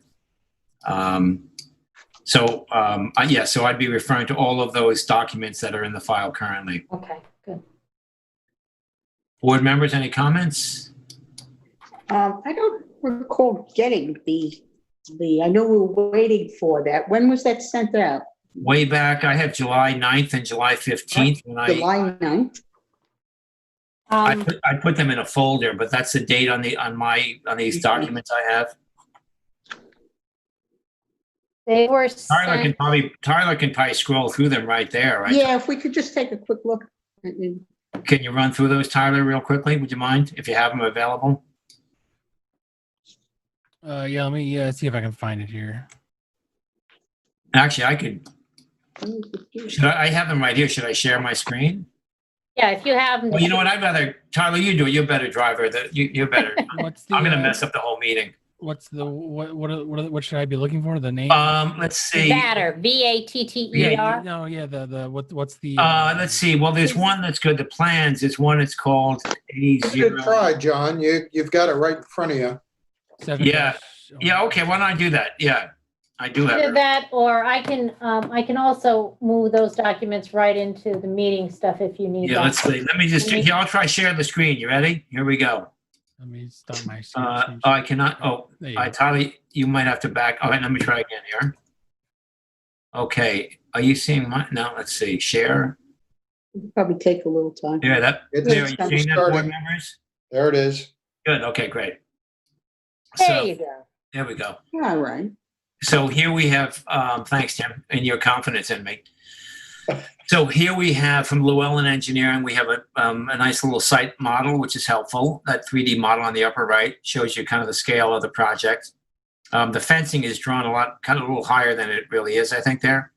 So I'd be referring to all of those documents that are in the file currently. Okay, good. Board members, any comments? I don't recall getting I know we were waiting for that. When was that sent out? Way back, I have July 9th and July 15th. When July 9th? I put them in a folder, but that's the date on these documents I have. They were Tyler sent, can probably scroll through them right there, right? Yeah, if we could just take a quick look. Can you run through those, Tyler, real quickly? Would you mind, if you have them available? Yeah, let me see if I can find it here. Actually, I could. I have them right here. Should I share my screen? yeah, if you have them. Well, you know what? I'd rather, Tyler, you do it. You're a better driver. You're better. What's the, I'm going to mess up the whole meeting. What's the what should I be looking for? The name? Let's see. Vatter, VATTER. No, yeah. What's the? Let's see. Well, there's one that's good. The plans. There's one that's called Good try, A0. John. You've got it right in front of you. Yeah. Yeah. Okay. Why don't I do that? Yeah, I do have Either it. that, or I can also move those documents right into the meeting stuff if you need Yeah. that. Let's see. Let me just. Yeah, I'll try share the screen. You ready? Here we go. Let me start my. I cannot. Oh, There you go. Tyler, you might have to back. All right. Let me try again here. Okay. Are you seeing my? No. Let's see. Share. It'll probably take a little time. Yeah. It's There. Are you seeing that, board starting. members? There it is. Good. Okay. Great. There So you go. there we go. All right. So here we have, thanks, Tim, and your confidence in me. So here we have from Llewellyn Engineering, we have a nice little site model, which is helpful. That 3D model on the upper right shows you kind of the scale of the project. The fencing is drawn kind of a little higher than it really is, I think there.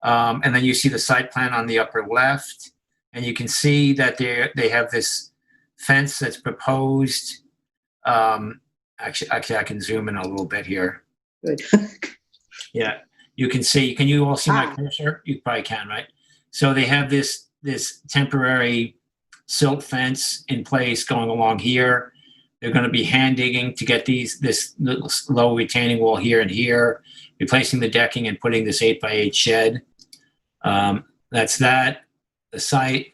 And then you see the site plan on the upper left, and you can see that they have this fence that's proposed. Actually, I can zoom in a little bit here. Good. Yeah, you can see. Can you all see my cursor? You probably can, right? So they have this temporary silt fence in place going along here. They're going to be hand digging to get this low retaining wall here and here, replacing the decking and putting this 8x8 shed. That's that. The site.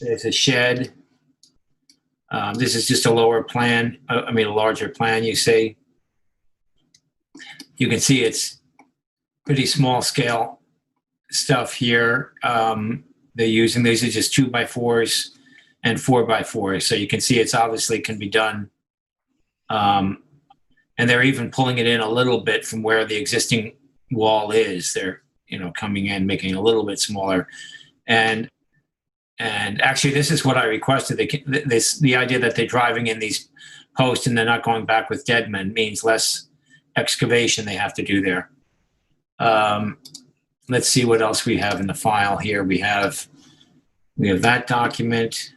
There's a shed. This is just a lower plan. A larger plan. You see. You can see it's pretty small scale stuff here. They're using, these are just 2x4s and 4x4s. So you can see it's obviously can be done. And they're even pulling it in a little bit from where the existing wall is. They're, coming in, making it a little bit smaller. And actually this is what I requested. The idea that they're driving in these posts and they're not going back with dead men means less excavation they have to do there. Let's see what else we have in the file here. We have that document.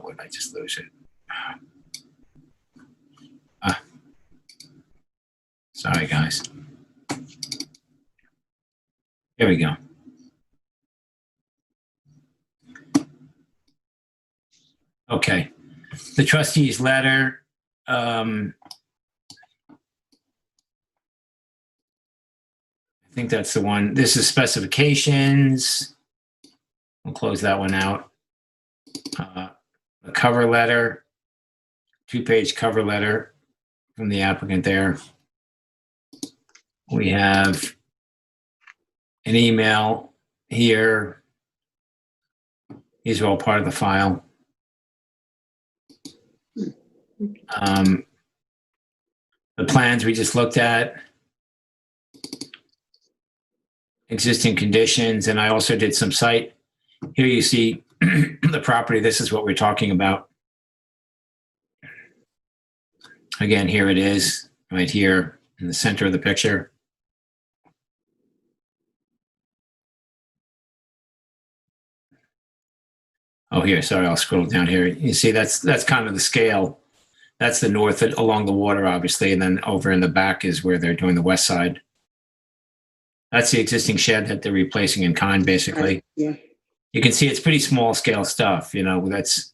What did I just lose it? Sorry, guys. Here we go. Okay. The trustees letter. I think that's the one. This is specifications. We'll close that one out. A cover letter, 2-page cover letter from the applicant there. We have an email here. These are all part of the file. The plans we just looked at. Existing conditions, and I also did some site. Here you see the property. This is what we're talking about. Again, here it is, right here in the center of the picture. Oh, here, sorry, I'll scroll down here. You see, that's kind of the scale. That's the north along the water, obviously, and then over in the back is where they're doing the west side. That's the existing shed that they're replacing in kind, basically. Yeah. You can see it's pretty small scale stuff, that's,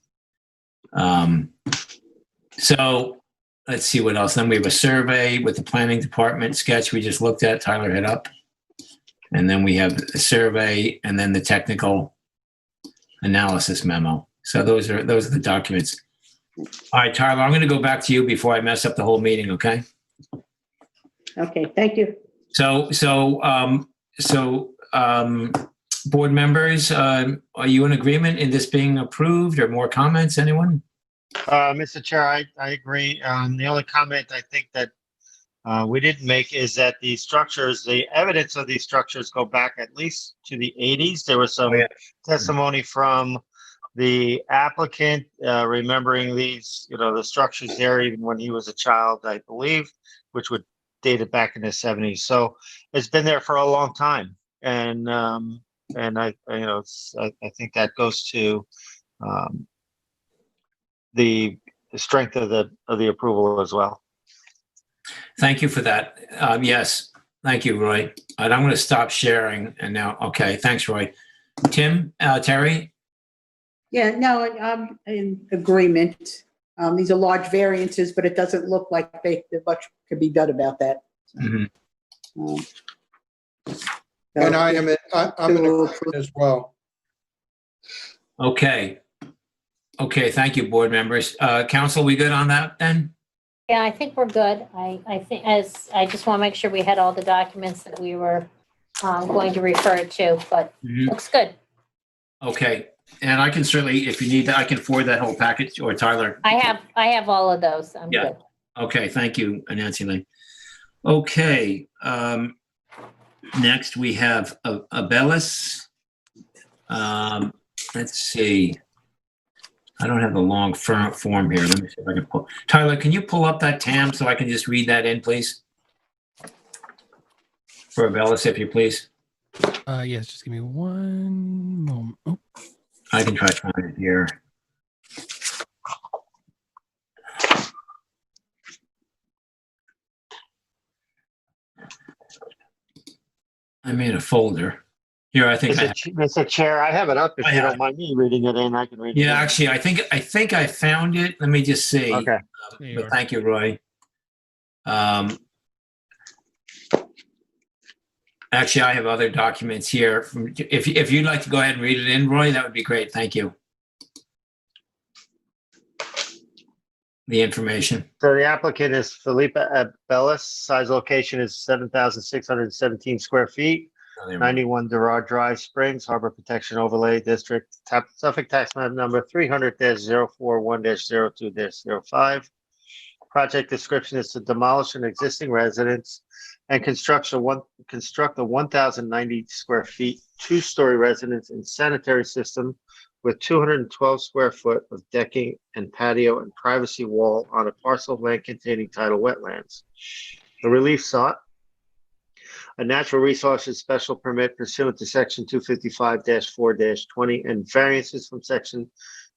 so let's see what else. Then we have a survey with the planning department sketch we just looked at, Tyler hit up. And then we have a survey and then the technical analysis memo. So those are the documents. All right, Tyler, I'm going to go back to you before I mess up the whole meeting, okay? Okay, thank you. Board members, are you in agreement in this being approved, or more comments, anyone? Mr. Chair, I agree. The only comment I think that we didn't make is that the structures, the evidence of these structures go back at least to the 80s. There was some testimony from the applicant remembering these, the structures there even when he was a child, I believe, which would date it back in the 70s. So it's been there for a long time, and I think that goes to the strength of the approval as well. Thank you for that. Yes, thank you, Roy. And I'm going to stop sharing. And now, okay, thanks, Roy. Tim, Terry? Yeah, no, I'm in agreement. These are large variances, but it doesn't look like much could be done about that. Mhm. And I'm in agreement as well. Okay. Okay, thank you, board members. Council, we good on that then? Yeah, I think we're good. I think I just want to make sure we had all the documents that we were going to refer to, but looks good. Okay, and I can certainly, if you need that, I can forward that whole package, or Tyler. I have all of those. I'm Yeah. good. Okay, thank you, Nancy Lee. Okay, next we have Abellis. Let's see. I don't have the long form here. Let me see if I can pull. Tyler, can you pull up that TAM so I can just read that in, please? For Abellis, if you please. Yes, just give me one moment. Oh. I can try to find it here. I made a folder. Here, I think Mr. Chair, I have it up. If you don't mind me reading it in, I can read it. Yeah, actually, I think I found it. Let me just see. Okay. But thank you, Roy. Actually, I have other documents here. If you'd like to go ahead and read it in, Roy, that would be great. Thank you. The information. So the applicant is Philippa Abellis. Size location is 7,617 square feet. 91 Gerard Drive, Springs, Harbor Protection Overlay District, Suffolk Tax Map number 300-041-02-05. Project description is to demolish an existing residence and construct a 1,090 square feet, two-story residence and sanitary system with 212 square foot of decking and patio and privacy wall on a parcel of land containing tidal wetlands. The relief sought: a natural resources special permit pursuant to section 255-4-20 and variances from section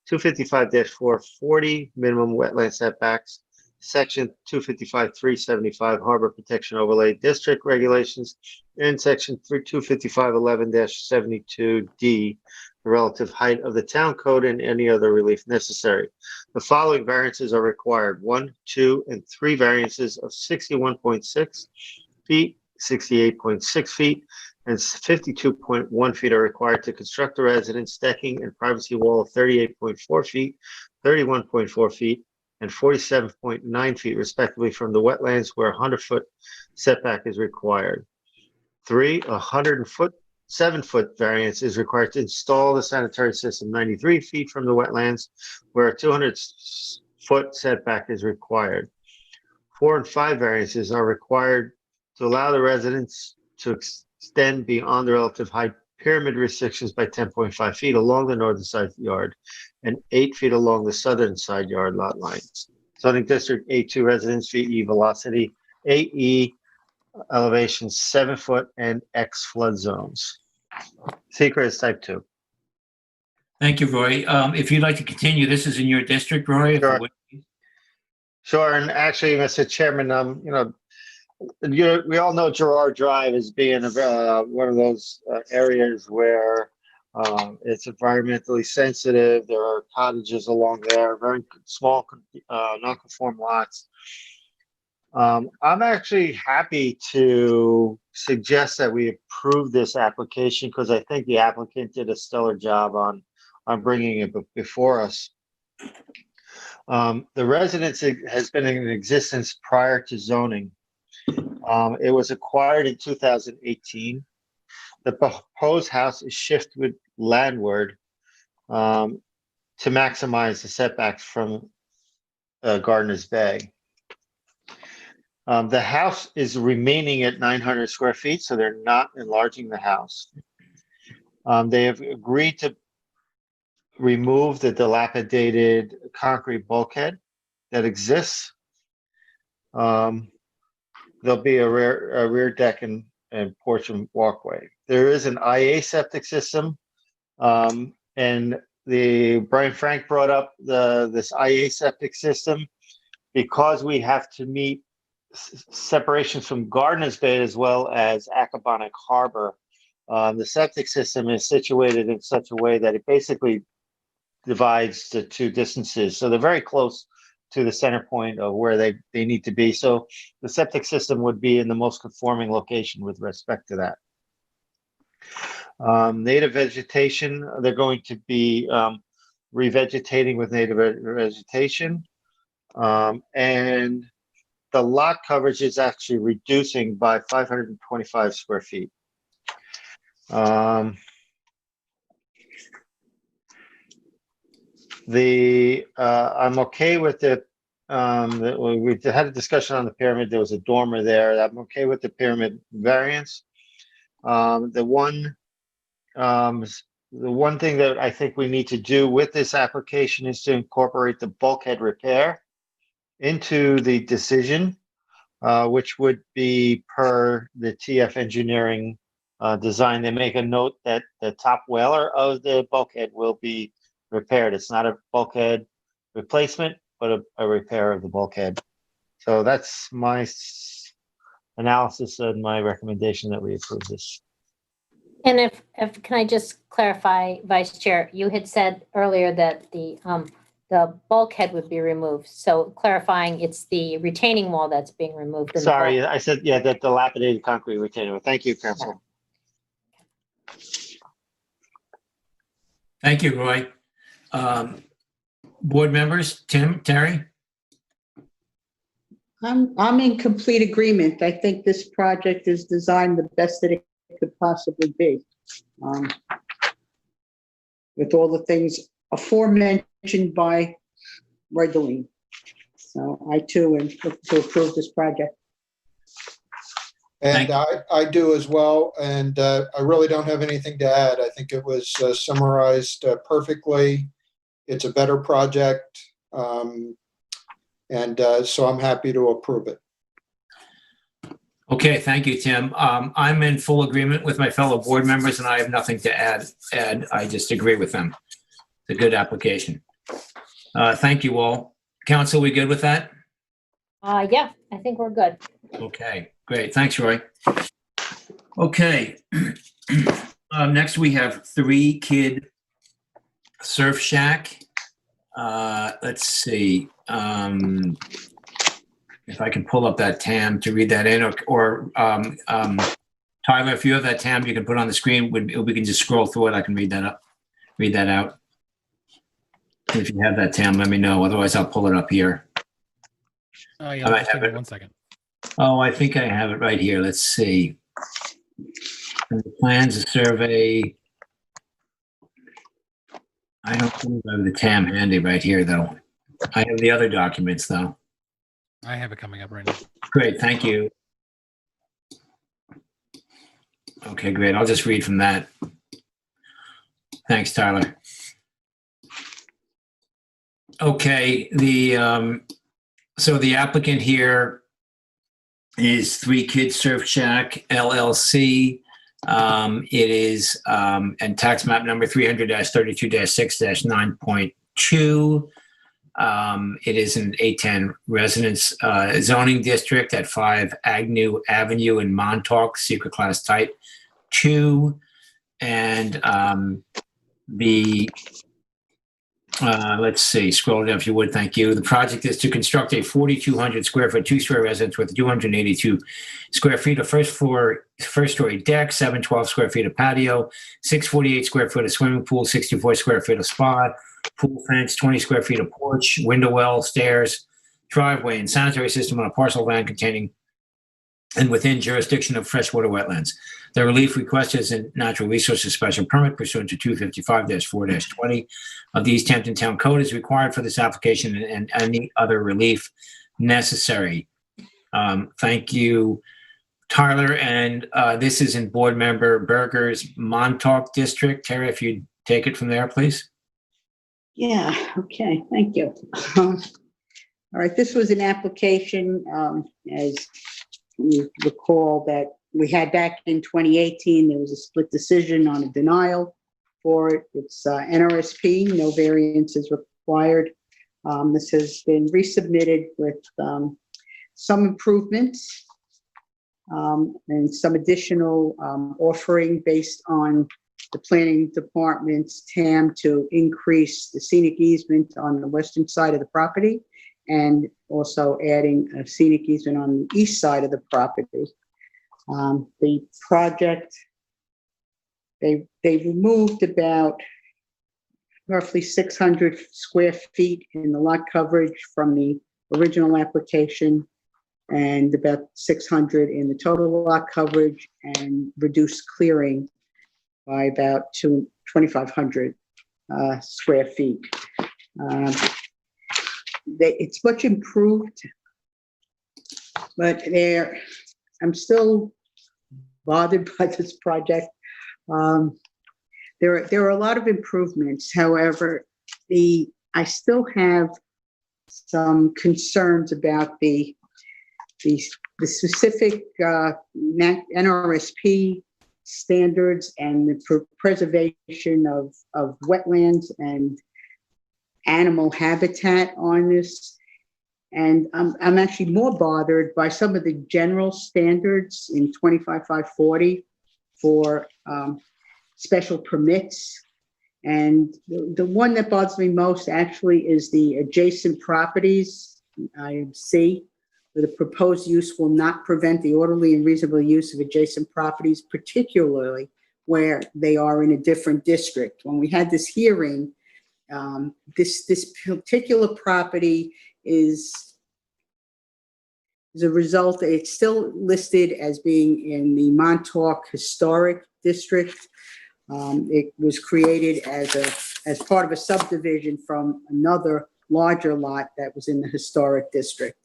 255-440 minimum wetland setbacks, section 255-375 harbor protection overlay district regulations, and section 255-11-72D, the relative height of the town code, and any other relief necessary. The following variances are required: 1, 2, and 3 variances of 61.6 feet, 68.6 feet, and 52.1 feet are required to construct a residence, decking and privacy wall of 38.4 feet, 31.4 feet, and 47.9 feet respectively from the wetlands where a 100-foot setback is required. 3, 7-foot variance is required to install the sanitary system 93 feet from the wetlands where a 200-foot setback is required. 4 and 5 variances are required to allow the residents to extend beyond the relative height pyramid restrictions by 10.5 feet along the northern side yard and 8 feet along the southern side yard lot lines. Zoning district A2 residence VE velocity, AE elevation 7 foot and X flood zones. Secret is type 2. Thank you, Roy. If you'd like to continue, this is in your district, Roy. Sure. Sure, and actually, Mr. Chairman, we all know Gerard Drive as being one of those areas where it's environmentally sensitive. There are cottages along there, very small non-conform lots. I'm actually happy to suggest that we approve this application because I think the applicant did a stellar job on I'm bringing it before us. The residence has been in existence prior to zoning. It was acquired in 2018. The proposed house is shifted with landward to maximize the setbacks from Gardner's Bay. The house is remaining at 900 square feet, so they're not enlarging the house. They have agreed to remove the dilapidated concrete bulkhead that exists. There'll be a rear deck and porch and walkway. There is an IA septic system, and Brian Frank brought up this IA septic system because we have to meet separations from Gardner's Bay as well as Accabonac Harbor. The septic system is situated in such a way that it basically divides the two distances. So they're very close to the center point of where they need to be. So the septic system would be in the most conforming location with respect to that. Native vegetation, they're going to be revegetating with native vegetation. And the lot coverage is actually reducing by 525 square feet. I'm okay with the, we had a discussion on the pyramid. There was a dormer there. I'm okay with the pyramid variance. The one thing that I think we need to do with this application is to incorporate the bulkhead repair into the decision, which would be per the TF engineering design. They make a note that the top whaler of the bulkhead will be repaired. It's not a bulkhead replacement, but a repair of the bulkhead. So that's my analysis and my recommendation that we approve this. And if can I just clarify, Vice Chair, you had said earlier that the bulkhead would be removed. So clarifying, it's the retaining wall that's being removed. Sorry, I said, yeah, that dilapidated concrete retaining wall. Thank you, Council. Thank you, Roy. Board members, Tim, Terry? I'm in complete agreement. I think this project is designed the best that it could possibly be. With all the things aforementioned by Regeline. So I too am looking to approve this project. And I do as well, and I really don't have anything to add. I think it was summarized perfectly. It's a better project, so I'm happy to approve it. Okay, thank you, Tim. I'm in full agreement with my fellow board members, and I have nothing to add. I just agree with them. It's a good application. Thank you all. Council, we good with that? Yeah, I think we're good. Okay, great. Thanks, Roy. Okay. Next, we have 3 Kid Surf Shack. Let's see. If I can pull up that TAM to read that in, or Tyler, if you have that TAM, you can put on the screen. We can just scroll through it. I can read that out. If you have that TAM, let me know. Otherwise, I'll pull it up here. Yeah, just give me 1 second. Oh, I think I have it right here. Let's see. And the plans, a survey. I don't think I have the TAM handy right here, though. I have the other documents, though. I have it coming up right now. Great, thank you. Okay, great. I'll just read from that. Thanks, Tyler. Okay, so the applicant here is 3 Kid Surf Shack LLC. It is, and tax map number 300-32-6-9.2. It is an A10 residence zoning district at 5 Agnew Avenue in Montauk, secret class type 2. And the Let's see, scroll down if you would, thank you. The project is to construct a 4,200 square foot, two-story residence with 282 square feet of first story deck, 712 square feet of patio, 648 square foot of swimming pool, 64 square feet of spa, pool fence, 20 square feet of porch, window well, stairs, driveway, and sanitary system on a parcel of land containing and within jurisdiction of freshwater wetlands. The relief requested is a natural resources special permit pursuant to 255-4-20 of the East Hampton Town Code is required for this application and any other relief necessary. Thank you, Tyler. And this is in Board Member Berger's Montauk District. Terry, if you'd take it from there, please. Yeah, okay, thank you. All right, this was an application, as you recall, that we had back in 2018. There was a split decision on a denial for it. It's NRSP, no variance is required. This has been resubmitted with some improvements and some additional offering based on the planning department's TAM to increase the scenic easement on the western side of the property and also adding a scenic easement on the east side of the property. The project, they removed about roughly 600 square feet in the lot coverage from the original application and about 600 in the total lot coverage and reduced clearing by about 2,500 square feet. It's much improved, but I'm still bothered by this project. There are a lot of improvements. However, I still have some concerns about the specific NRSP standards and the preservation of wetlands and animal habitat on this. And I'm actually more bothered by some of the general standards in 25.540 for special permits. And the one that bothers me most actually is the adjacent properties, IMC, where the proposed use will not prevent the orderly and reasonable use of adjacent properties, particularly where they are in a different district. When we had this hearing, this particular property is a result. It's still listed as being in the Montauk Historic District. It was created as part of a subdivision from another larger lot that was in the Historic District.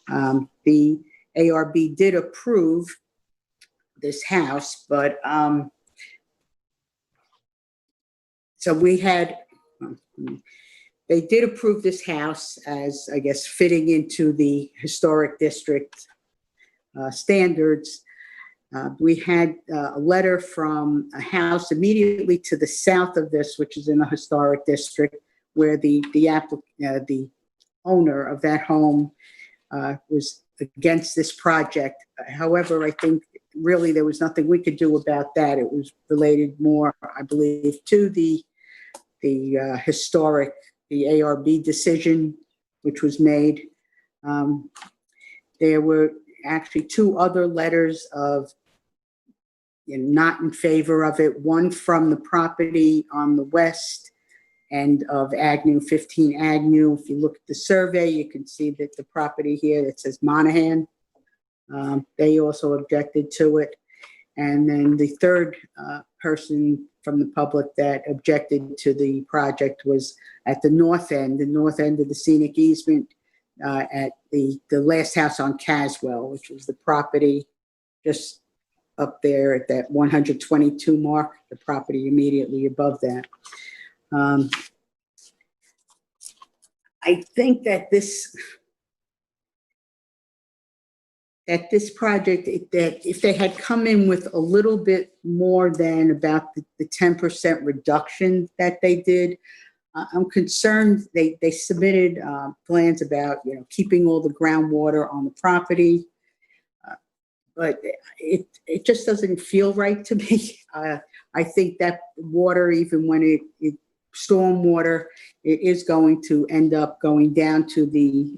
The ARB did approve this house, but so we had. They did approve this house as, I guess, fitting into the historic district standards. We had a letter from a house immediately to the south of this, which is in the historic district, where the owner of that home was against this project. However, I think really there was nothing we could do about that. It was related more, I believe, to the historic, the ARB decision, which was made. There were actually two other letters of not in favor of it, one from the property on the west end of Agnew, 15 Agnew. If you look at the survey, you can see that the property here that says Monahan, they also objected to it. And then the third person from the public that objected to the project was at the north end of the scenic easement at the last house on Caswell, which was the property just up there at that 122 mark, the property immediately above that. I think that this project, that if they had come in with a little bit more than about the 10% reduction that they did, I'm concerned. They submitted plans about keeping all the groundwater on the property, but it just doesn't feel right to me. I think that water, even when stormwater, it is going to end up going down to the,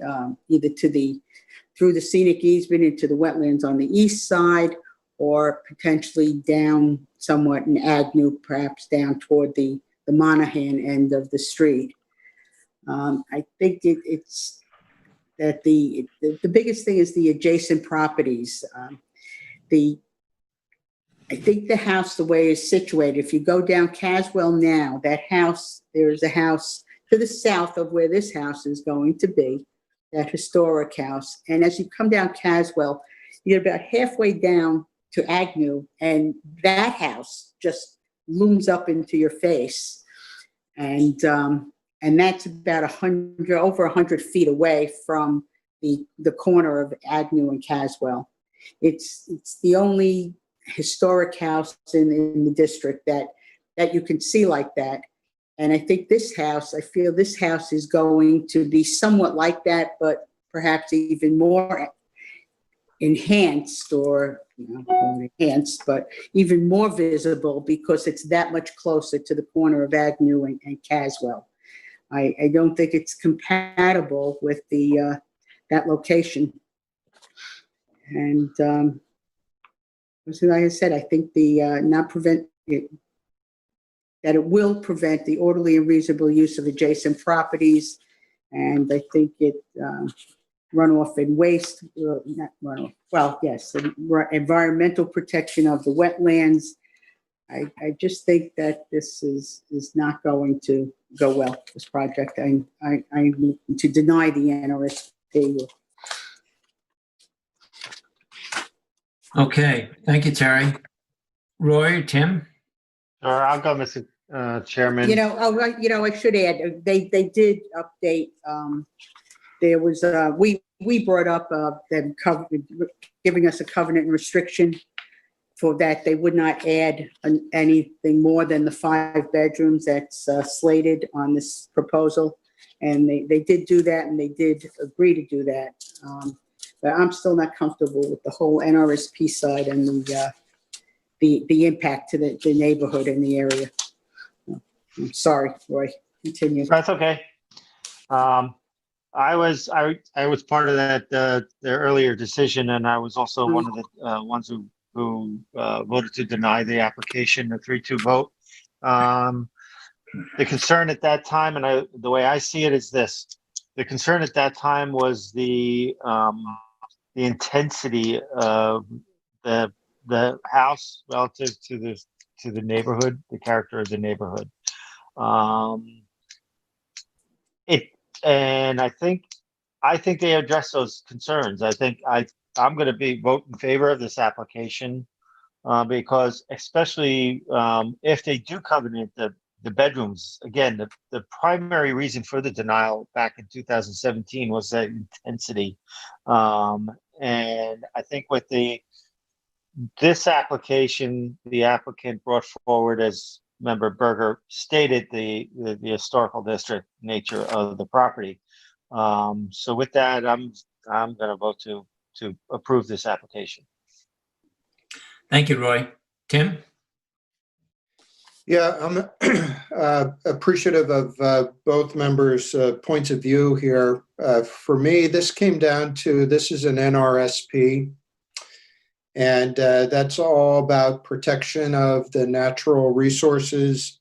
either through the scenic easement into the wetlands on the east side, or potentially down somewhat in Agnew, perhaps down toward the Monahan end of the street. I think it's that the biggest thing is the adjacent properties. I think the house, the way it's situated, if you go down Caswell now, that house, there's a house to the south of where this house is going to be, that historic house. And as you come down Caswell, you're about halfway down to Agnew, and that house just looms up into your face. And that's about over 100 feet away from the corner of Agnew and Caswell. It's the only historic house in the district that you can see like that. And I think I feel this house is going to be somewhat like that, but perhaps even more enhanced, or enhanced, but even more visible, because it's that much closer to the corner of Agnew and Caswell. I don't think it's compatible with that location. And like I said, I think that it will prevent the orderly and reasonable use of adjacent properties. And I think it runoff and waste, not runoff, well, yes, environmental protection of the wetlands. I just think that this is not going to go well, this project. I to deny the NRSP. Okay, thank you, Terry. Roy, Tim? I'll go, Mr. Chairman. I should add, they did update. There was we brought up them giving us a covenant and restriction for that they would not add anything more than the 5 bedrooms that's slated on this proposal, and they did do that, and they did agree to do that. But I'm still not comfortable with the whole NRSP side and the impact to the neighborhood and the area. I'm sorry, Roy. Continue. That's okay. I was part of that the earlier decision, and I was also one of the ones who voted to deny the application, the 3-2 vote. The concern at that time, and the way I see it, is this: the concern at that time was the intensity of the house relative to the neighborhood, the character of the neighborhood. And I think they addressed those concerns. I think I'm going to vote in favor of this application because, especially if they do covenant the bedrooms, again, the primary reason for the denial back in 2017 was that intensity. And I think with this application, the applicant brought forward, as Member Berger stated, the historical district nature of the property. So with that, I'm going to vote to approve this application. Thank you, Roy. Tim? Yeah, I'm appreciative of both members' points of view here. For me, this came down to, this is an NRSP, and that's all about protection of the natural resources.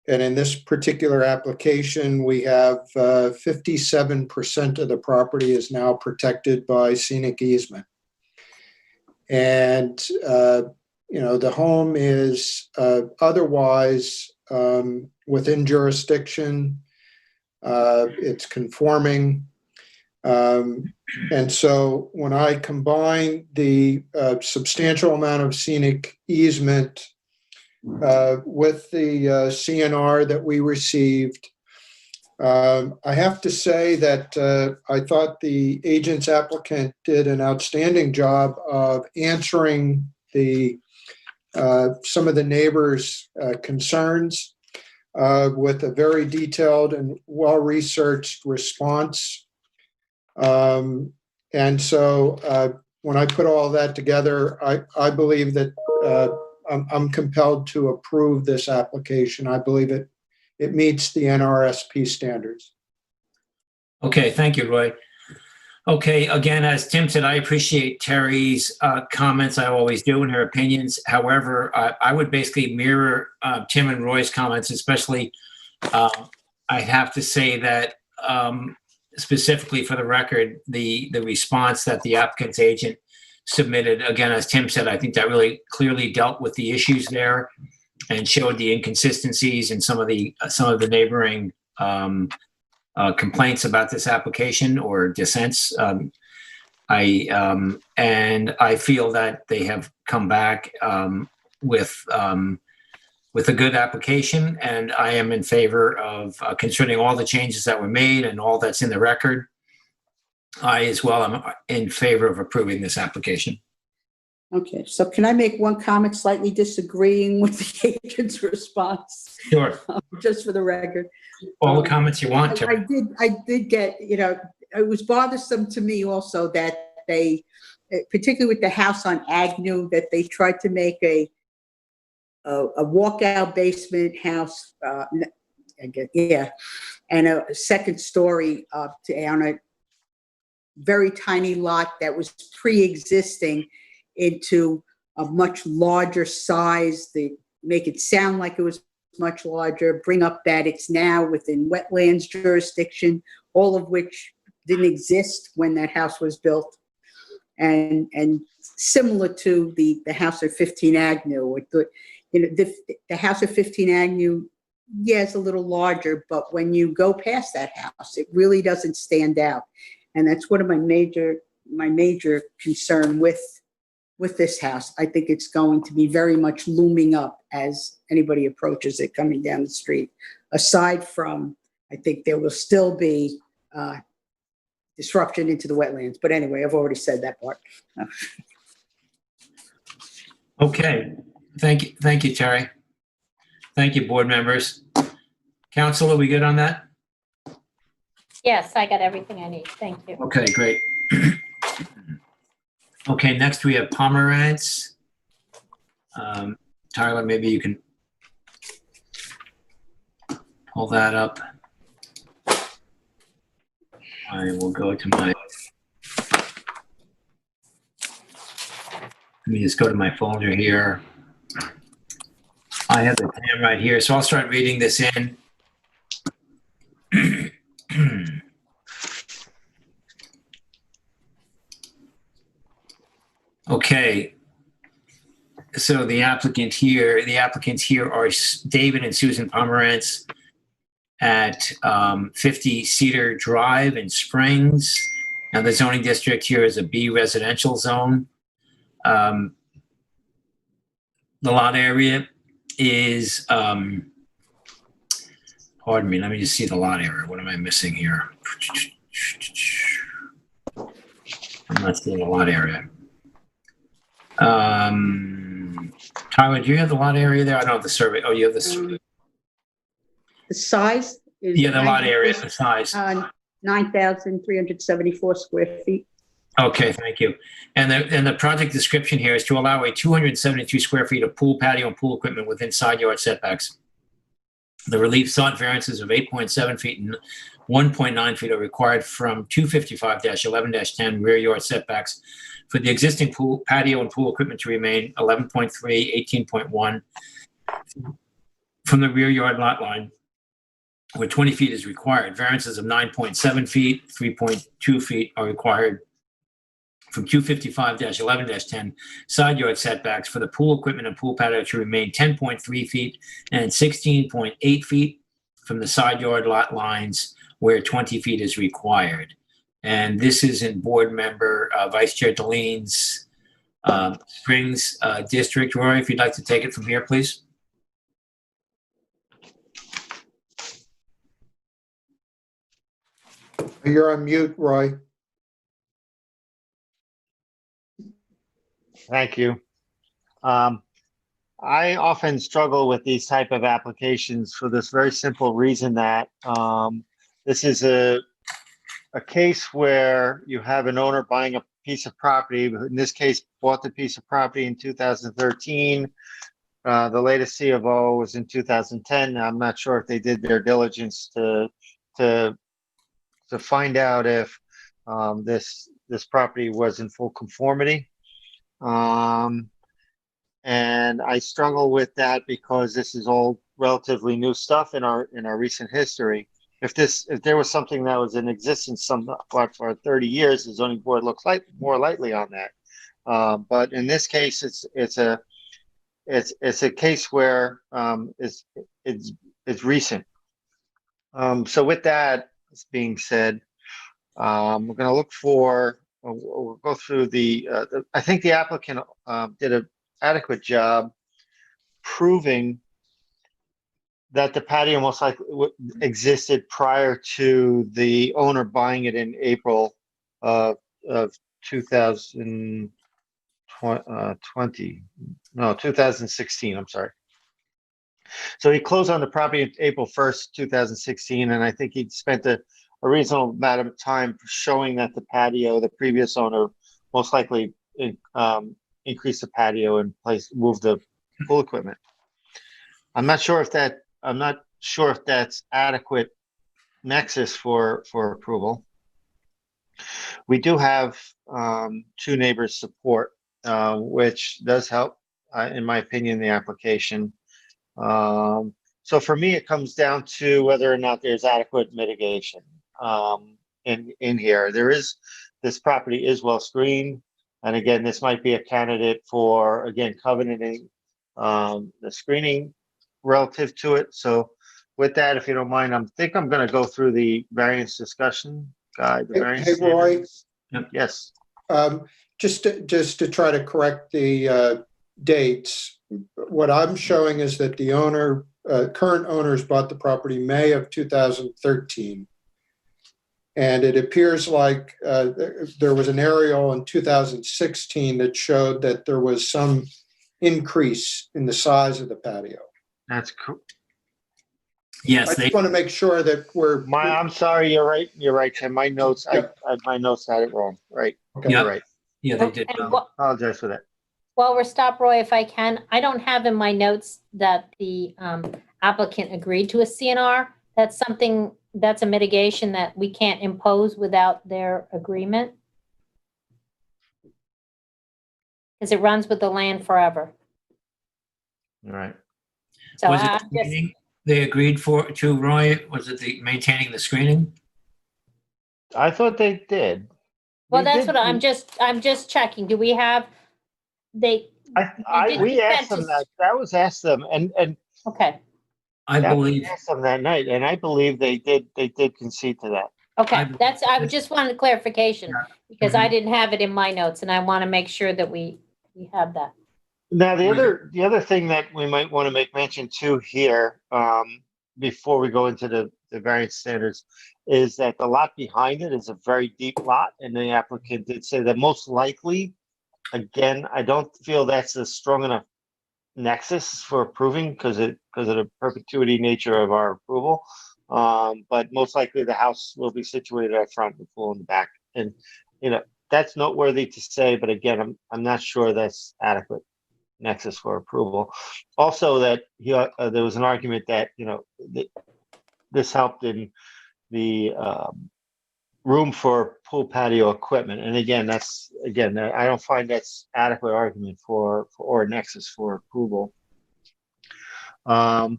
And in this particular application, we have 57% of the property is now protected by scenic easement. And the home is otherwise within jurisdiction. It's conforming. And so when I combine the substantial amount of scenic easement with the CNR that we received, I have to say that I thought the agent's applicant did an outstanding job of answering some of the neighbors' concerns with a very detailed and well-researched response. And so when I put all that together, I believe that I'm compelled to approve this application. I believe it it meets the NRSP standards. Okay, thank you, Roy. Okay, again, as Tim said, I appreciate Terry's comments. I always do, and her opinions. However, I would basically mirror Tim and Roy's comments, especially I have to say that specifically for the record, the response that the applicant's agent submitted, again, as Tim said, I think that really clearly dealt with the issues there and showed the inconsistencies in some of the neighboring complaints about this application or dissents. I feel that they have come back with a good application, and I am in favor of considering all the changes that were made and all that's in the record. I as well am in favor of approving this application. Okay, so can I make one comment slightly disagreeing with the agent's response? Sure. Just for the record. All the comments you want, I Terry. did get, it was bothersome to me also that they, particularly with the house on Agnew, that they tried to make a walkout basement house, I guess, yeah, and a second story on a very tiny lot that was pre-existing into a much larger size. They make it sound like it was much larger, bring up that it's now within wetlands jurisdiction, all of which didn't exist when that house was built. And similar to the house at 15 Agnew, the house at 15 Agnew, yeah, it's a little larger, but when you go past that house, it really doesn't stand out. And that's one of my major concern with this house. I think it's going to be very much looming up as anybody approaches it coming down the street. Aside from, I think there will still be disruption into the wetlands. But anyway, I've already said that part. Okay, thank you, Terry. Thank you, board members. Council, are we good on that? Yes, I got everything I need. Thank you. Okay, great. Okay, next we have Pomerantz. Tyler, maybe you can pull that up. I will go to my, let me just go to my folder here. I have the plan right here, so I'll start reading this in. Okay, so the applicants here are David and Susan Pomerantz at 50 Cedar Drive in Springs. Now the zoning district here is a B residential zone. The lot area is, pardon me, let me just see the lot area. What am I missing here? I'm not seeing the lot area. Tyler, do you have the lot area there? I don't have the survey. Oh, you have the survey. The size is. Yeah, the lot area, the size. 9,374 square feet. Okay, thank you. And the project description here is to allow a 272 square feet of pool, patio, and pool equipment within side yard setbacks. The relief sought variances of 8.7 feet and 1.9 feet are required from 255-11-10 rear yard setbacks for the existing pool, patio, and pool equipment to remain 11.3, 18.1 from the rear yard lot line, where 20 feet is required. Variances of 9.7 feet, 3.2 feet are required from 255-11-10 side yard setbacks for the pool equipment and pool patio to remain 10.3 feet and 16.8 feet from the side yard lot lines where 20 feet is required. And this is in board member Vice Chair Delene's Springs district. Roy, if you'd like to take it from here, please. You're on mute, Roy. Thank you. I often struggle with these type of applications for this very simple reason that this is a case where you have an owner buying a piece of property, in this case, bought the piece of property in 2013, The latest C of O was in 2010. I'm not sure if they did their diligence to find out if this property was in full conformity. And I struggle with that because this is all relatively new stuff in our recent history. If there was something that was in existence for 30 years, the zoning board looks more lightly on that. But in this case, it's a case where it's recent. So with that being said, we're going to look for. We'll go through I think the applicant did an adequate job proving that the patio most likely existed prior to the owner buying it in April of 2016. I'm sorry. So he closed on the property April 1st, 2016, and I think he spent a reasonable amount of time showing that the patio, the previous owner most likely increased the patio and moved the pool equipment. I'm not sure if that's adequate nexus for approval. We do have two neighbors' support, which does help, in my opinion, the application. So for me, it comes down to whether or not there's adequate mitigation in here. This property is well screened, and again, this might be a candidate for covenanting the screening relative to it. So with that, if you don't mind, I think I'm going to go through the variance discussion guide. Hey, Roy. Yes. Just to try to correct the dates, what I'm showing is that the current owners bought the property May of 2013. And it appears like there was an aerial in 2016 that showed that there was some increase in the size of the patio. That's cool. Yes, I just want to make sure that I'm sorry. You're right. You're right, Tim. My notes. Yep. My notes had it wrong. Right. Okay. You're right. Yeah, they did. Apologize for that. While we're stopped, Roy, if I can, I don't have in my notes that the applicant agreed to a CNR. That's a mitigation that we can't impose without their agreement. Because it runs with the land forever. All right. So Was it screening they agreed to, Roy? Was it maintaining the screening? I thought they did. Well, that's what I'm just checking. Do we have we asked them that. That was asked them, and okay. I believe asked them that night, and I believe they did concede to that. Okay, I just wanted clarification because I didn't have it in my notes, and I want to make sure that we have that. Now, the other thing that we might want to make mention to here, before we go into the variance standards, is that the lot behind it is a very deep lot, and the applicant did say that most likely, again, I don't feel that's a strong enough nexus for approving because of the perpetuity nature of our approval. But most likely the house will be situated up front, the pool in the back, and that's noteworthy to say. But again, I'm not sure that's adequate nexus for approval. Also, that there was an argument that this helped in the room for pool patio equipment, and again, I don't find that's adequate argument for or a nexus for approval. I'll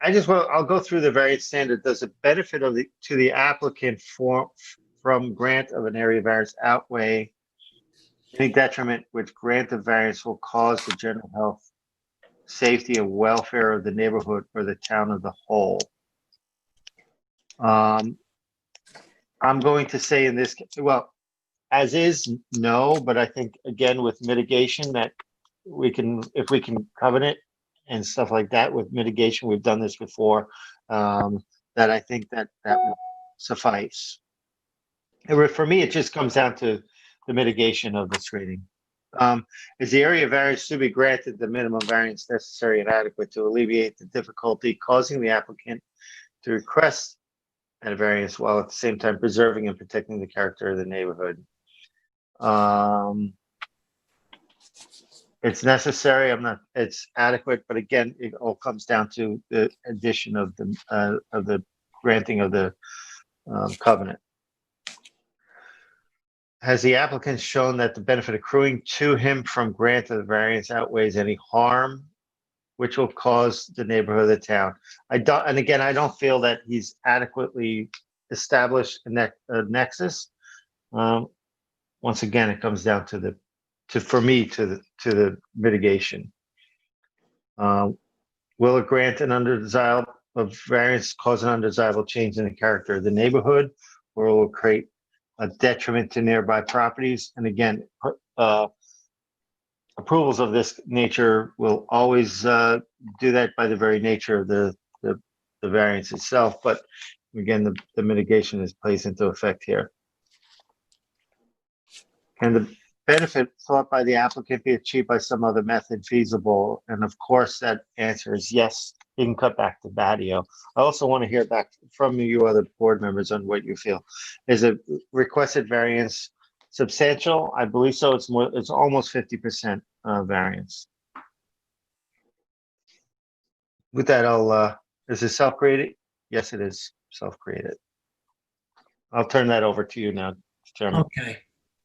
go through the variance standard. Does the benefit to the applicant from grant of an area variance outweigh any detriment which grant of variance will cause the general health, safety, and welfare of the neighborhood or the town as a whole? I'm going to say in this, well, as is, no, but I think again with mitigation that if we can covenant and stuff like that with mitigation, we've done this before, that I think that will suffice. For me, it just comes down to the mitigation of the screening. Is the area variance to be granted the minimum variance necessary and adequate to alleviate the difficulty causing the applicant to request a variance while at the same time preserving and protecting the character of the neighborhood? it's necessary. It's adequate, but again, it all comes down to the addition of the granting of the covenant. Has the applicant shown that the benefit accruing to him from grant of the variance outweighs any harm which will cause the neighborhood of the town? I don't feel that he's adequately established a nexus. Once again, it comes down to the mitigation. Will a grant an undesirable variance cause an undesirable change in the character of the neighborhood, or will it create a detriment to nearby properties? And again, approvals of this nature will always do that by the very nature of the variance itself. But again, the mitigation is placed into effect here. Can the benefit thought by the applicant be achieved by some other method feasible? And of course, that answer is yes. You can cut back the patio. I also want to hear back from you other board members on what you feel. Is a requested variance substantial? I believe so. It's almost 50% variance. With that, is it self-created? Yes, it is self-created. I'll turn that over to you now, Chairman. Okay.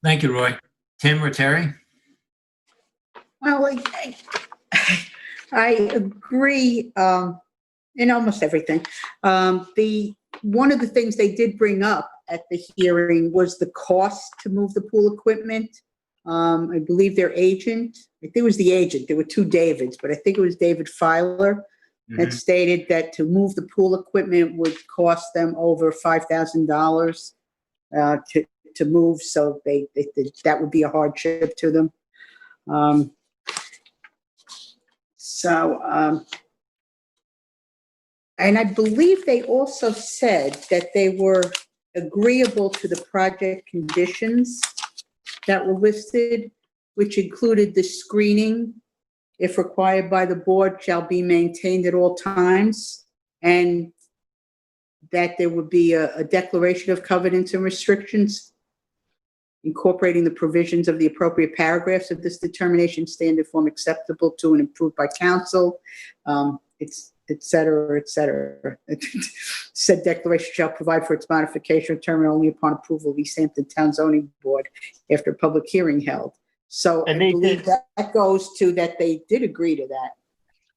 Thank you, Roy. Tim or Terry? Well, I agree in almost everything. One of the things they did bring up at the hearing was the cost to move the pool equipment. I believe their agent, I think it was the agent, there were two Davids, but I think it was David Filer that stated that to move the pool equipment would cost them over $5,000 to move, so that would be a hardship to them. And I believe they also said that they were agreeable to the project conditions that were listed, which included the screening, if required by the board, shall be maintained at all times, and that there would be a declaration of covenants and restrictions incorporating the provisions of the appropriate paragraphs of this determination standard form acceptable to and approved by council. It's et cetera, et cetera. Said declaration shall provide for its modification or determined only upon approval of East Hampton Town Zoning Board after a public hearing held. So I believe that goes to that they did agree to that.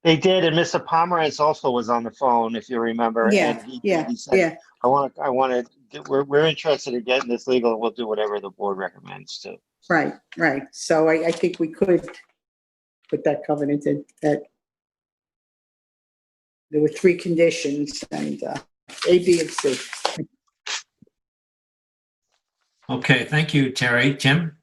They did, and Mr. Pomerantz also was on the phone, if you remember. Yeah, and he said, yeah. I want to. We're interested in getting this legal, and we'll do whatever the board recommends to. Right. So I think we could put that covenant in that. There were three conditions, and A, B, and C. Okay, thank you, Terry. Tim?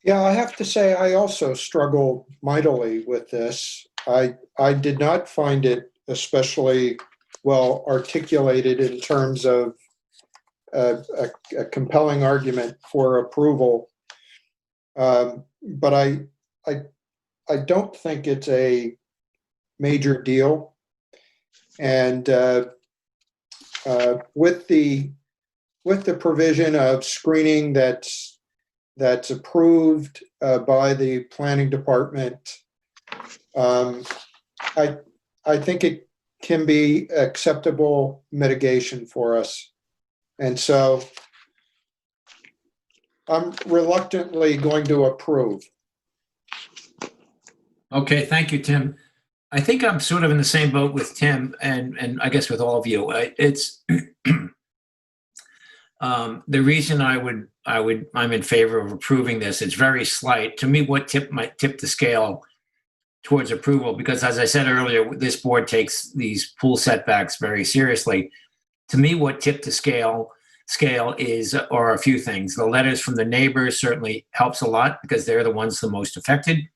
Yeah, I have to say, I also struggle mightily with this. I did not find it especially well articulated in terms of a compelling argument for approval. But I don't think it's a major deal. And with the provision of screening that's approved by the planning department, I think it can be acceptable mitigation for us. And so I'm reluctantly going to approve. Okay, thank you, Tim. I think I'm sort of in the same boat with Tim, and I guess with all of you. It's the reason I'm in favor of approving this. It's very slight. To me, what might tip the scale towards approval, because as I said earlier, this board takes these pool setbacks very seriously. To me, what tipped the scale are a few things. The letters from the neighbors certainly helps a lot because they're the ones the most affected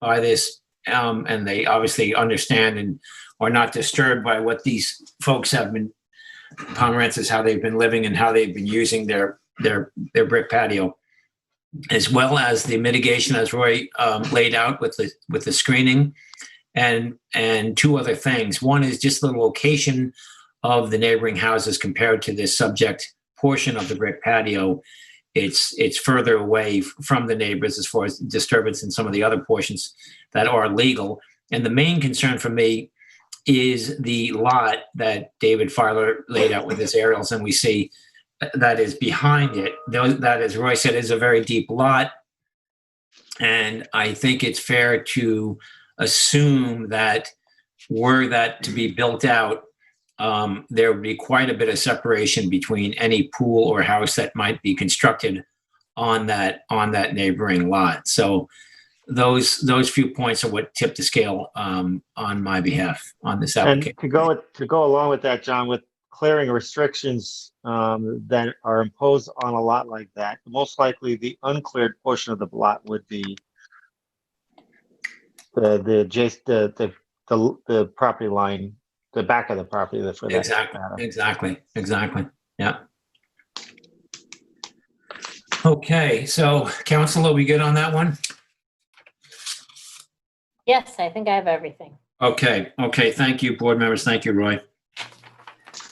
by this, and they obviously understand and are not disturbed by what these folks have been. Pomerantz is how they've been living and how they've been using their brick patio, as well as the mitigation as Roy laid out with the screening, and two other things. One is just the location of the neighboring houses compared to this subject portion of the brick patio it's further away from the neighbors as far as disturbance in some of the other portions that are legal. And the main concern for me is the lot that David Filer laid out with his aerials, and we see that is behind it. That, as Roy said, is a very deep lot. And I think it's fair to assume that were that to be built out, there would be quite a bit of separation between any pool or house that might be constructed on that neighboring lot. So those few points are what tip the scale on my behalf on this application. And to go along with that, John, with clearing restrictions that are imposed on a lot like that, most likely the uncleared portion of the lot would be the property line, the back of the property. For that Exactly. Yeah. Okay, so council, are we good on that one? Yes, I think I have everything. Okay. Thank you, board members. Thank you, Roy.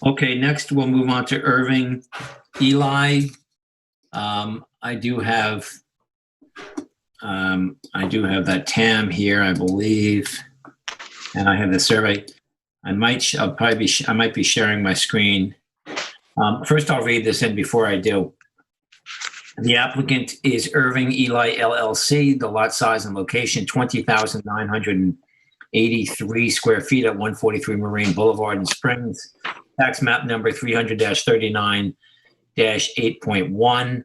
Okay, next we'll move on to Irving Eli. I do have that TAM here, I believe, and I have the survey. I might be sharing my screen. First, I'll read this in before I do. The applicant is Irving Eli LLC. The lot size and location, 20,983 square feet at 143 Marine Boulevard in Springs. Tax map number 300-39-8.1.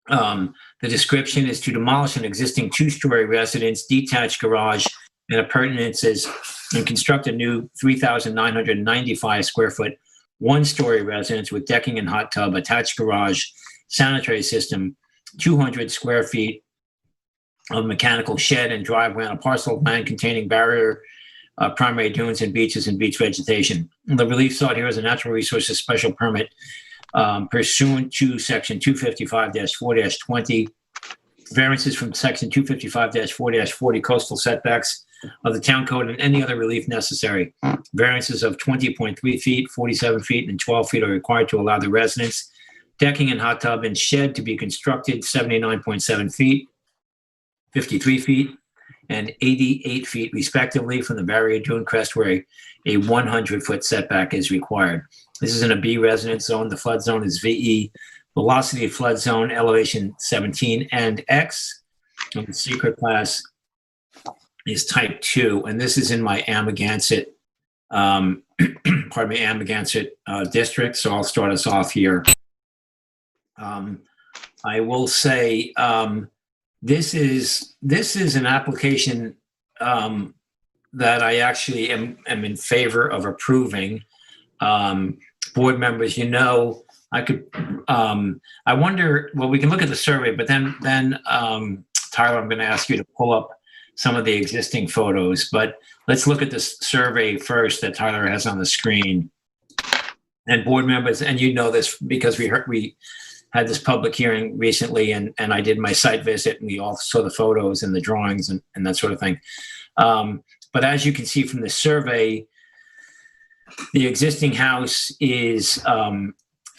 The description is to demolish an existing two-story residence, detached garage, and appurtenances, and construct a new 3,995 square foot one-story residence with decking and hot tub, attached garage, sanitary system, 200 square feet of mechanical shed and driveway on a parcel of land containing barrier, primary dunes and beach vegetation. The relief sought here is a natural resources special permit pursuant to section 255-4-20, variances from section 255-4-40 coastal setbacks of the town code, and any other relief necessary. Variances of 20.3 feet, 47 feet, and 12 feet are required to allow the residence, decking and hot tub and shed to be constructed 79.7 feet, 53 feet, and 88 feet respectively from the barrier dune crest where a 100-foot setback is required. This is in a B residence zone. The flood zone is VE. Velocity of flood zone, elevation 17 and X. And the secret class is type 2. And this is in my Amagansett, Amagansett district. So I'll start us off here. I will say this is an application that I actually am in favor of approving. Board members, I could. I wonder. Well, we can look at the survey, but then Tyler, I'm going to ask you to pull up some of the existing photos. But let's look at this survey first that Tyler has on the screen. And board members, and this because we had this public hearing recently, and I did my site visit, and we all saw the photos and the drawings and that sort of thing. But as you can see from the survey, the existing house is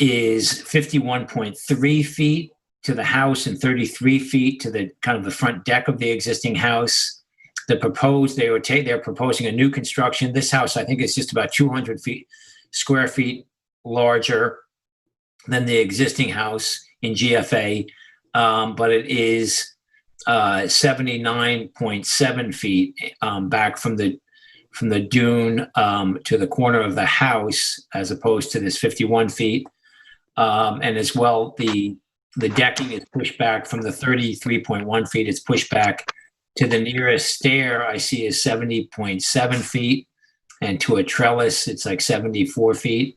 51.3 feet to the house and 33 feet to the kind of the front deck of the existing house. They're proposing a new construction. This house, I think, is just about 200 square feet larger than the existing house in GFA, but it is 79.7 feet back from the dune to the corner of the house, as opposed to this 51 feet. And as well, the decking is pushed back from the 33.1 feet. It's pushed back to the nearest stair I see is 70.7 feet, and to a trellis it's like 74 feet.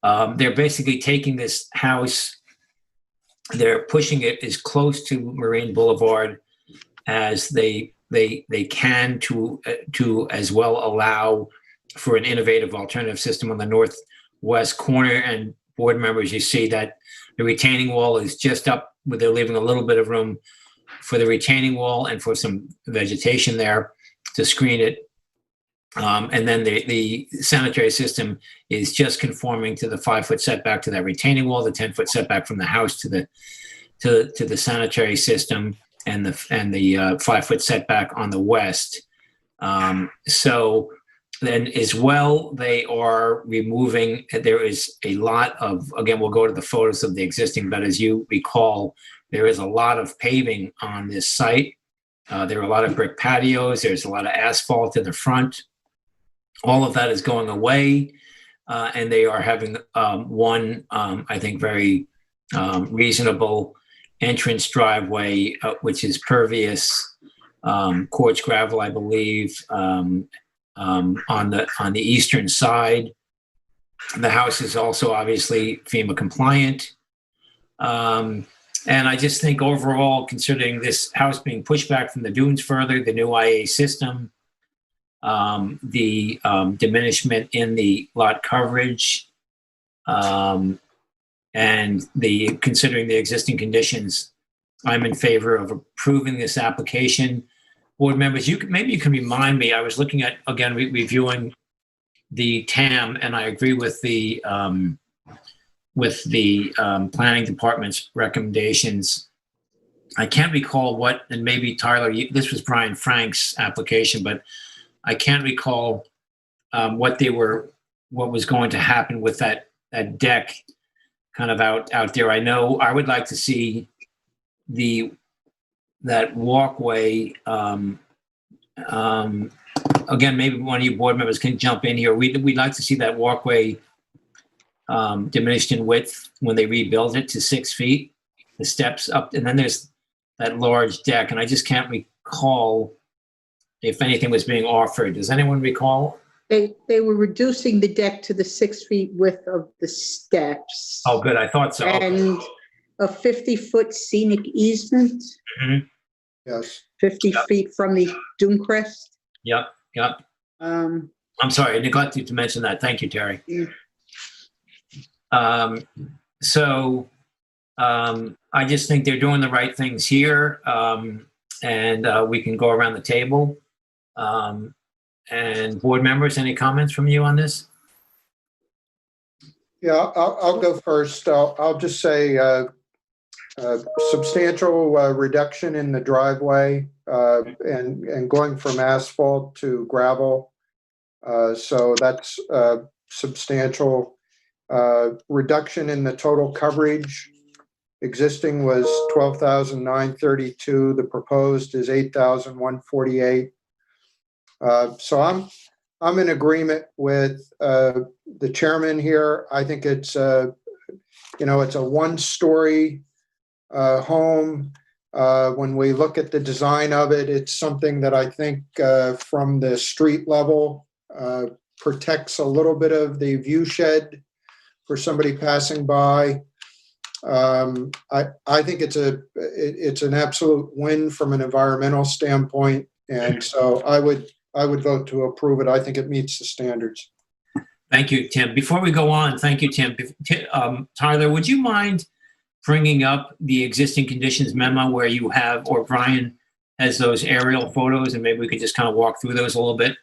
They're basically taking this house, they're pushing it as close to Marine Boulevard as they can to as well allow for an innovative alternative system on the northwest corner. And board members, you see that the retaining wall is just up, where they're leaving a little bit of room for the retaining wall and for some vegetation there to screen it And then the sanitary system is just conforming to the 5-foot setback to that retaining wall, the 10-foot setback from the house to the sanitary system, and the 5-foot setback on the west. So then as well, they are removing, there is a lot of, again, we'll go to the photos of the existing, but as you recall, there is a lot of paving on this site. There are a lot of brick patios. There's a lot of asphalt in the front. All of that is going away, and they are having one, I think, very reasonable entrance driveway, which is pervious, quartz gravel, I believe, on the eastern side. The house is also obviously FEMA compliant. And I just think overall, considering this house being pushed back from the dunes further, the new IA system, the diminishment in the lot coverage, and considering the existing conditions, I'm in favor of approving this application. Board members, maybe you can remind me, I was looking at, again, reviewing the TAM, and I agree with the planning department's recommendations. I can't recall what, and maybe Tyler, this was Brian Frank's application, but I can't recall what was going to happen with that deck kind of out there. I know I would like to see that walkway. Again, maybe one of you board members can jump in here. We'd like to see that walkway diminished in width when they rebuild it to 6 feet, the steps up, and then there's that large deck, and I just can't recall if anything was being offered. Does anyone recall? They were reducing the deck to the 6 feet width of the steps. Oh, good. I thought so. And a 50-foot scenic easement. Mm-hmm. Yes. 50 feet from the dune crest. Yep. I'm sorry, I neglected to mention that. Thank you, Terry. Yeah. I just think they're doing the right things here, and we can go around the table. And board members, any comments from you on this? Yeah, I'll go first. I'll just say substantial reduction in the driveway and going from asphalt to gravel. So that's substantial reduction in the total coverage. Existing was 12,932. The proposed is 8,148. So I'm in agreement with the chairman here. I think it's it's a one-story home. When we look at the design of it, it's something that I think from the street level protects a little bit of the view shed for somebody passing by. I think it's an absolute win from an environmental standpoint, and so I would vote to approve it. I think it meets the standards. Thank you, Tim. Before we go on, thank you, Tim. Tyler, would you mind bringing up the existing conditions memo where you have, or Brian has those aerial photos, and maybe we could just kind of walk through those a little bit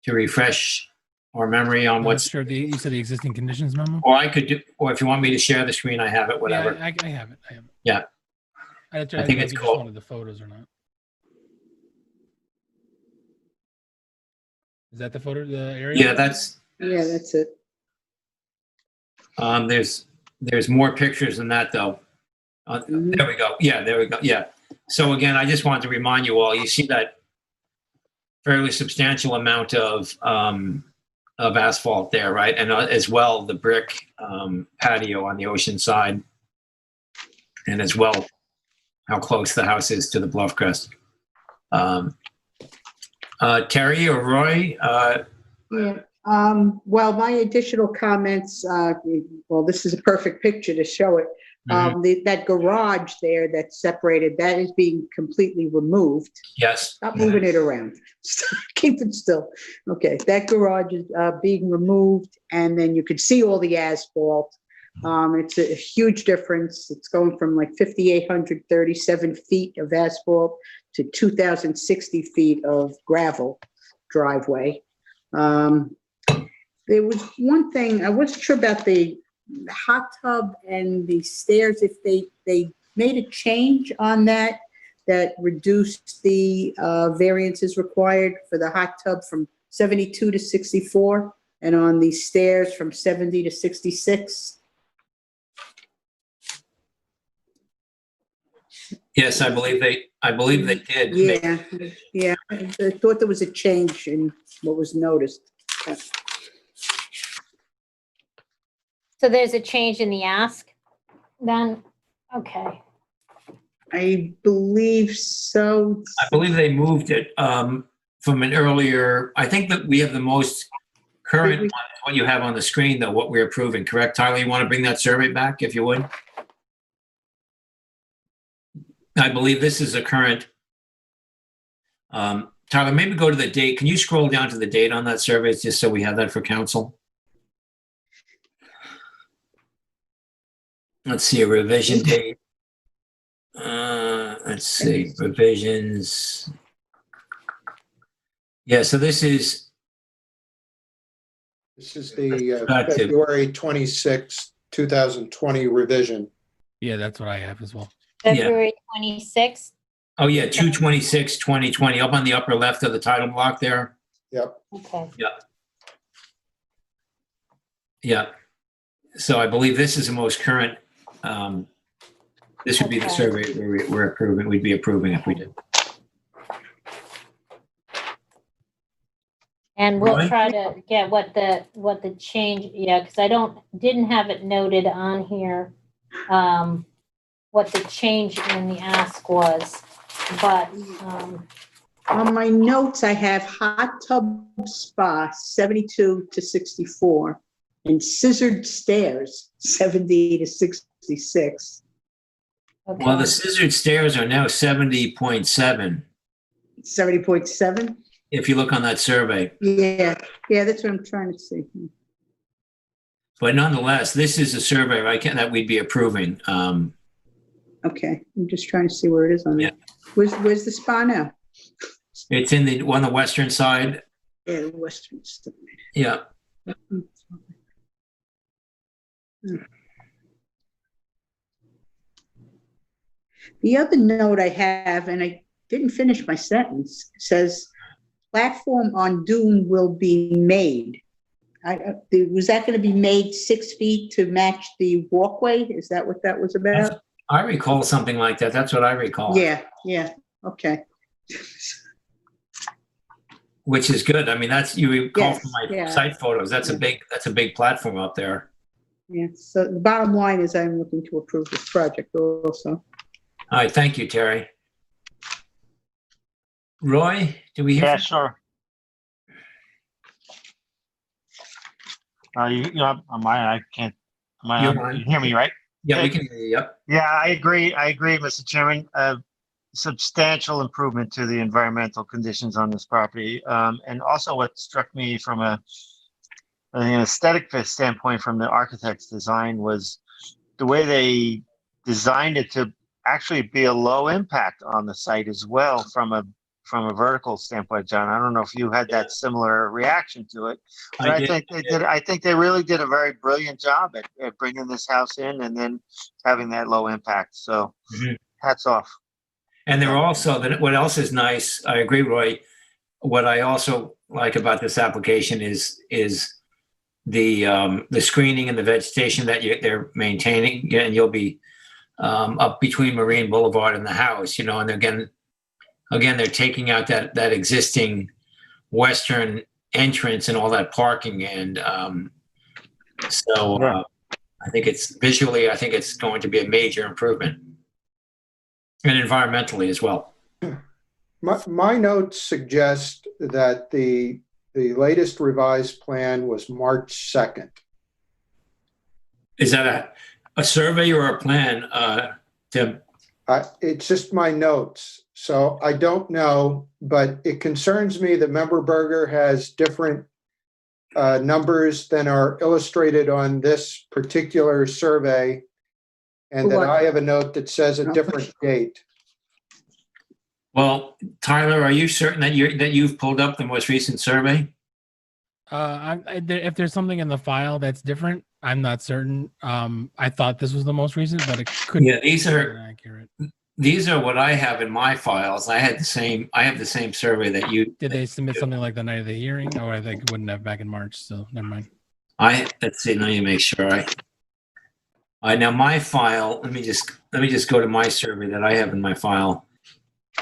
to refresh our memory on what's. Sure. You said the existing conditions memo? Or I could do, or if you want me to share the screen, I have it, whatever. Yeah, I have it. Yeah. I think it's just cool. wanted the photos or not. Is that the photo, the area? Yeah, that's it. There's more pictures than that, though. There we go. Yeah, there we go. Yeah. So again, I just wanted to remind you all, you see that fairly substantial amount of asphalt there, right? And as well, the brick patio on the ocean side, and as well, how close the house is to the bluff crest. Terry or Roy? Yeah. Well, my additional comments, well, this is a perfect picture to show it. That garage there that's separated, that is being completely removed. Yes. Stop moving it around. Keep it still. Okay, that garage is being removed, and then you can see all the asphalt. It's a huge difference. It's going from like 5,837 feet of asphalt to 2,060 feet of gravel driveway. There was one thing, I wasn't sure about the hot tub and the stairs, if they made a change on that reduced the variances required for the hot tub from 72 to 64, and on the stairs from 70 to 66. Yes, I believe they did. Yeah, I thought there was a change in what was noticed. So there's a change in the ask then? Okay. I believe so. I believe they moved it from an earlier, I think that we have the most current one, what you have on the screen, though, what we're approving, correct? Tyler, you want to bring that survey back, if you would? I believe this is a current. Tyler, maybe go to the date. Can you scroll down to the date on that survey, just so we have that for council? Let's see, a revision date. Let's see, revisions. Yeah, so this is the February 26, 2020 revision. Yeah, that's what I have as well. February 26th? Oh, yeah, 2/26/2020, up on the upper left of the title block there. Yep. Okay. Yeah. So I believe this is the most current. This would be the survey we're approving. We'd be approving if we did. And we'll Right. try to get what the change, yeah, because I didn't have it noted on here, what the change in the ask was, but, On my notes, I have hot tub spa, 72 to 64, and scissored stairs, 70 to 66. okay. Well, the scissored stairs are now 70.7. 70.7? If you look on that survey. Yeah, that's what I'm trying to see. But nonetheless, this is a survey that we'd be approving. Okay, I'm just trying to see where it is on Yeah. there. Where's the spa now? It's on the western side. Yeah, the western side. Yeah. The other note I have, and I didn't finish my sentence, says platform on dune will be made. Was that going to be made 6 feet to match the walkway? Is that what that was about? I recall something like that. That's what I recall. Yeah, okay. Which is good. I mean, you recall Yes, from my yeah. site photos. That's a big platform up there. Yeah, so the bottom line is I'm looking to approve this project also. All right, thank you, Terry. Roy, do we hear? Yeah, from- sure. I can't. You're on. You hear me, right? Yeah, we can hear you. Yep. Yeah, I agree, Mr. Chairman. Substantial improvement to the environmental conditions on this property. And also what struck me from an aesthetic standpoint from the architect's design was the way they designed it to actually be a low impact on the site as well from a vertical standpoint, John. I don't know if you had that similar reaction to it, but I think they really did a very brilliant job at bringing this house in and then having that low impact. So hats off. And there also, what else is nice, I agree, Roy, what I also like about this application is the screening and the vegetation that they're maintaining, and you'll be up between Marine Boulevard and the house, and again, they're taking out that existing western entrance and all that parking. And I think it's going to be a major improvement, and environmentally as well. My notes suggest that the latest revised plan was March 2nd. Is that a survey or a plan, Tim? It's just my notes, so I don't know, but it concerns me that Member Berger has different numbers than are illustrated on this particular survey, and that I have a note that says a different date. Well, Tyler, are you certain that you've pulled up the most recent survey? If there's something in the file that's different, I'm not certain. I thought this was the most recent, but it couldn't. Yeah, these be are accurate. these are what I have in my files. I have the same survey that you. Did they submit something like the night of the hearing? Oh, I think wouldn't have back in March. So never mind. Let's see. Let me make sure. Now my file. Let me just go to my survey that I have in my file.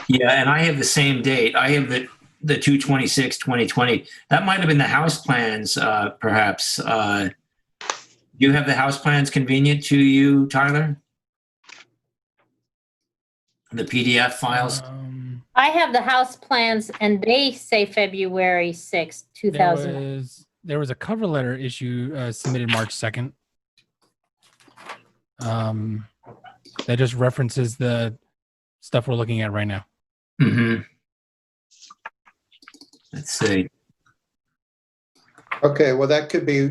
Yeah, and I have the same date. I have the 2/26/2020. That might have been the house plans, perhaps. Do you have the house plans convenient to you, Tyler? The PDF files? I have the house plans and they say February 6th, 2000. There was a cover letter issue submitted March 2nd. That just references the stuff we're looking at right now. Mm-hmm. Let's see. Okay, well, that could be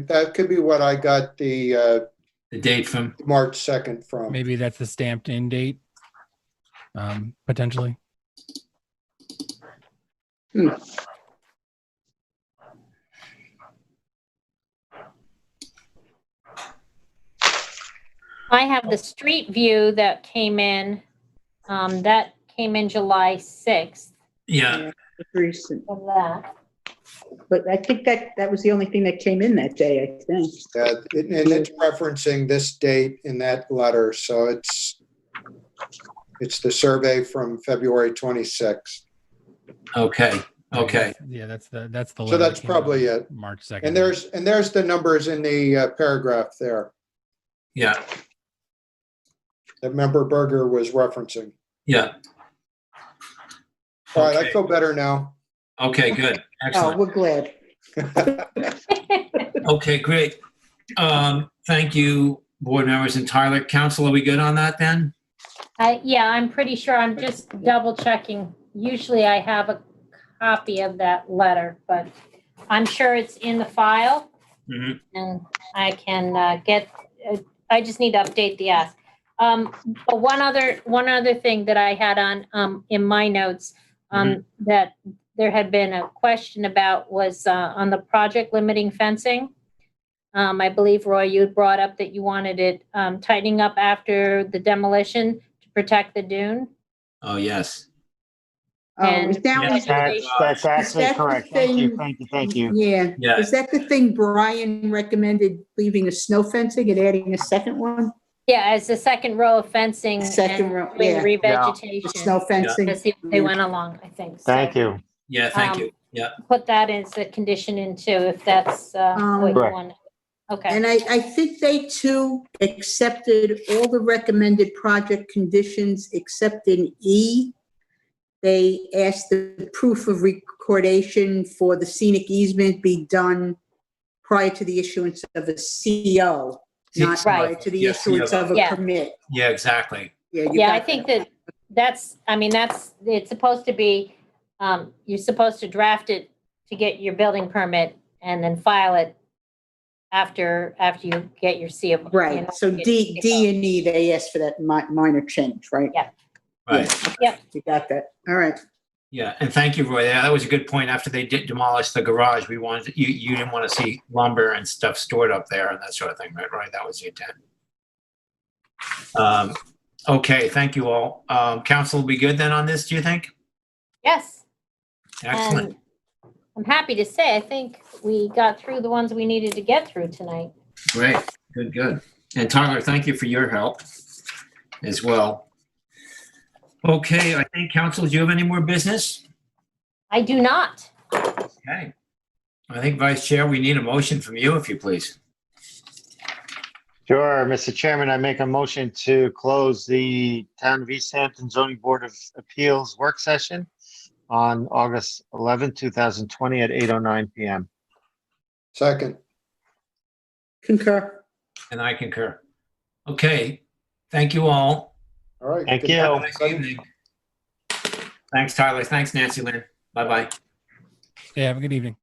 what I got the date from. March 2nd from. Maybe that's the stamped in date, potentially. I have the street view that came in. That came in July 6th. Yeah. Recent. Of that. But I think that was the only thing that came in that day, I think. And it's referencing this date in that letter, so it's the survey from February 26th. Okay. Okay. Yeah, that's the letter. So that's that came probably out it. March 2nd. And there's the numbers in the paragraph there Yeah. that Member Berger was referencing. Yeah. All right, Okay. I feel better now. Okay, good. Oh, Excellent. we're glad. Okay, great. Thank you, board members and Tyler. Council, are we good on that then? Yeah, I'm pretty sure. I'm just double checking. Usually I have a copy of that letter, but I'm sure it's in the file. Mhm. And I can I just need to update the ask. But one other thing that I had on in my notes that there had been a question about was on the project limiting fencing. I believe, Roy, you had brought up that you wanted it tightening up after the demolition to protect the dune. Oh, yes. And Is that Yes, That's actually the correct. Thank you, thing? thank you. Yeah. Yeah. Is that the thing Brian recommended, leaving a snow fencing and adding a second one? Yeah, as the second row of fencing Second and row, doing yeah. revegetation. The snow fencing? As they went along, I think. So, Thank you. Yeah, thank you. Yeah. put that as a condition in too, if that's what you Correct. want. Okay. And I think they too accepted all the recommended project conditions except in E. They asked the proof of recordation for the scenic easement be done prior to the issuance of a CO, not prior to the Yeah, issuance CO. of a Yeah. permit. Yeah, exactly. You Yeah, I got think that. it's supposed to be, you're supposed to draft it to get your building permit and then file it after you get your CO. Right, so D and E, they asked for that minor change, right? Yeah. Right. Yep. You got that, all right. Yeah, and thank you, Roy. Yeah, that was a good point. After they did demolish the garage, we wanted, you didn't want to see lumber and stuff stored up there and that sort of thing, right? Right, that was the intent. Okay, thank you all. Council will be good then on this, do you think? Yes. Excellent. And I'm happy to say, I think we got through the ones we needed to get through tonight. Great, good. And Tyler, thank you for your help as well. Okay, I think council, do you have any more business? I do not. Okay. I think Vice Chair, we need a motion from you, if you please. Sure, Mr. Chairman, I make a motion to close the Town of East Hampton Zoning Board of Appeals work session on August 11, 2020 at 8:09 PM. Second. Concur. And I concur. Okay, thank you all. All right. Thank good you. night, Have a nice everybody. evening. Thanks, Tyler. Thanks, Nancy Lynn. Bye-bye. Yeah, have a good evening.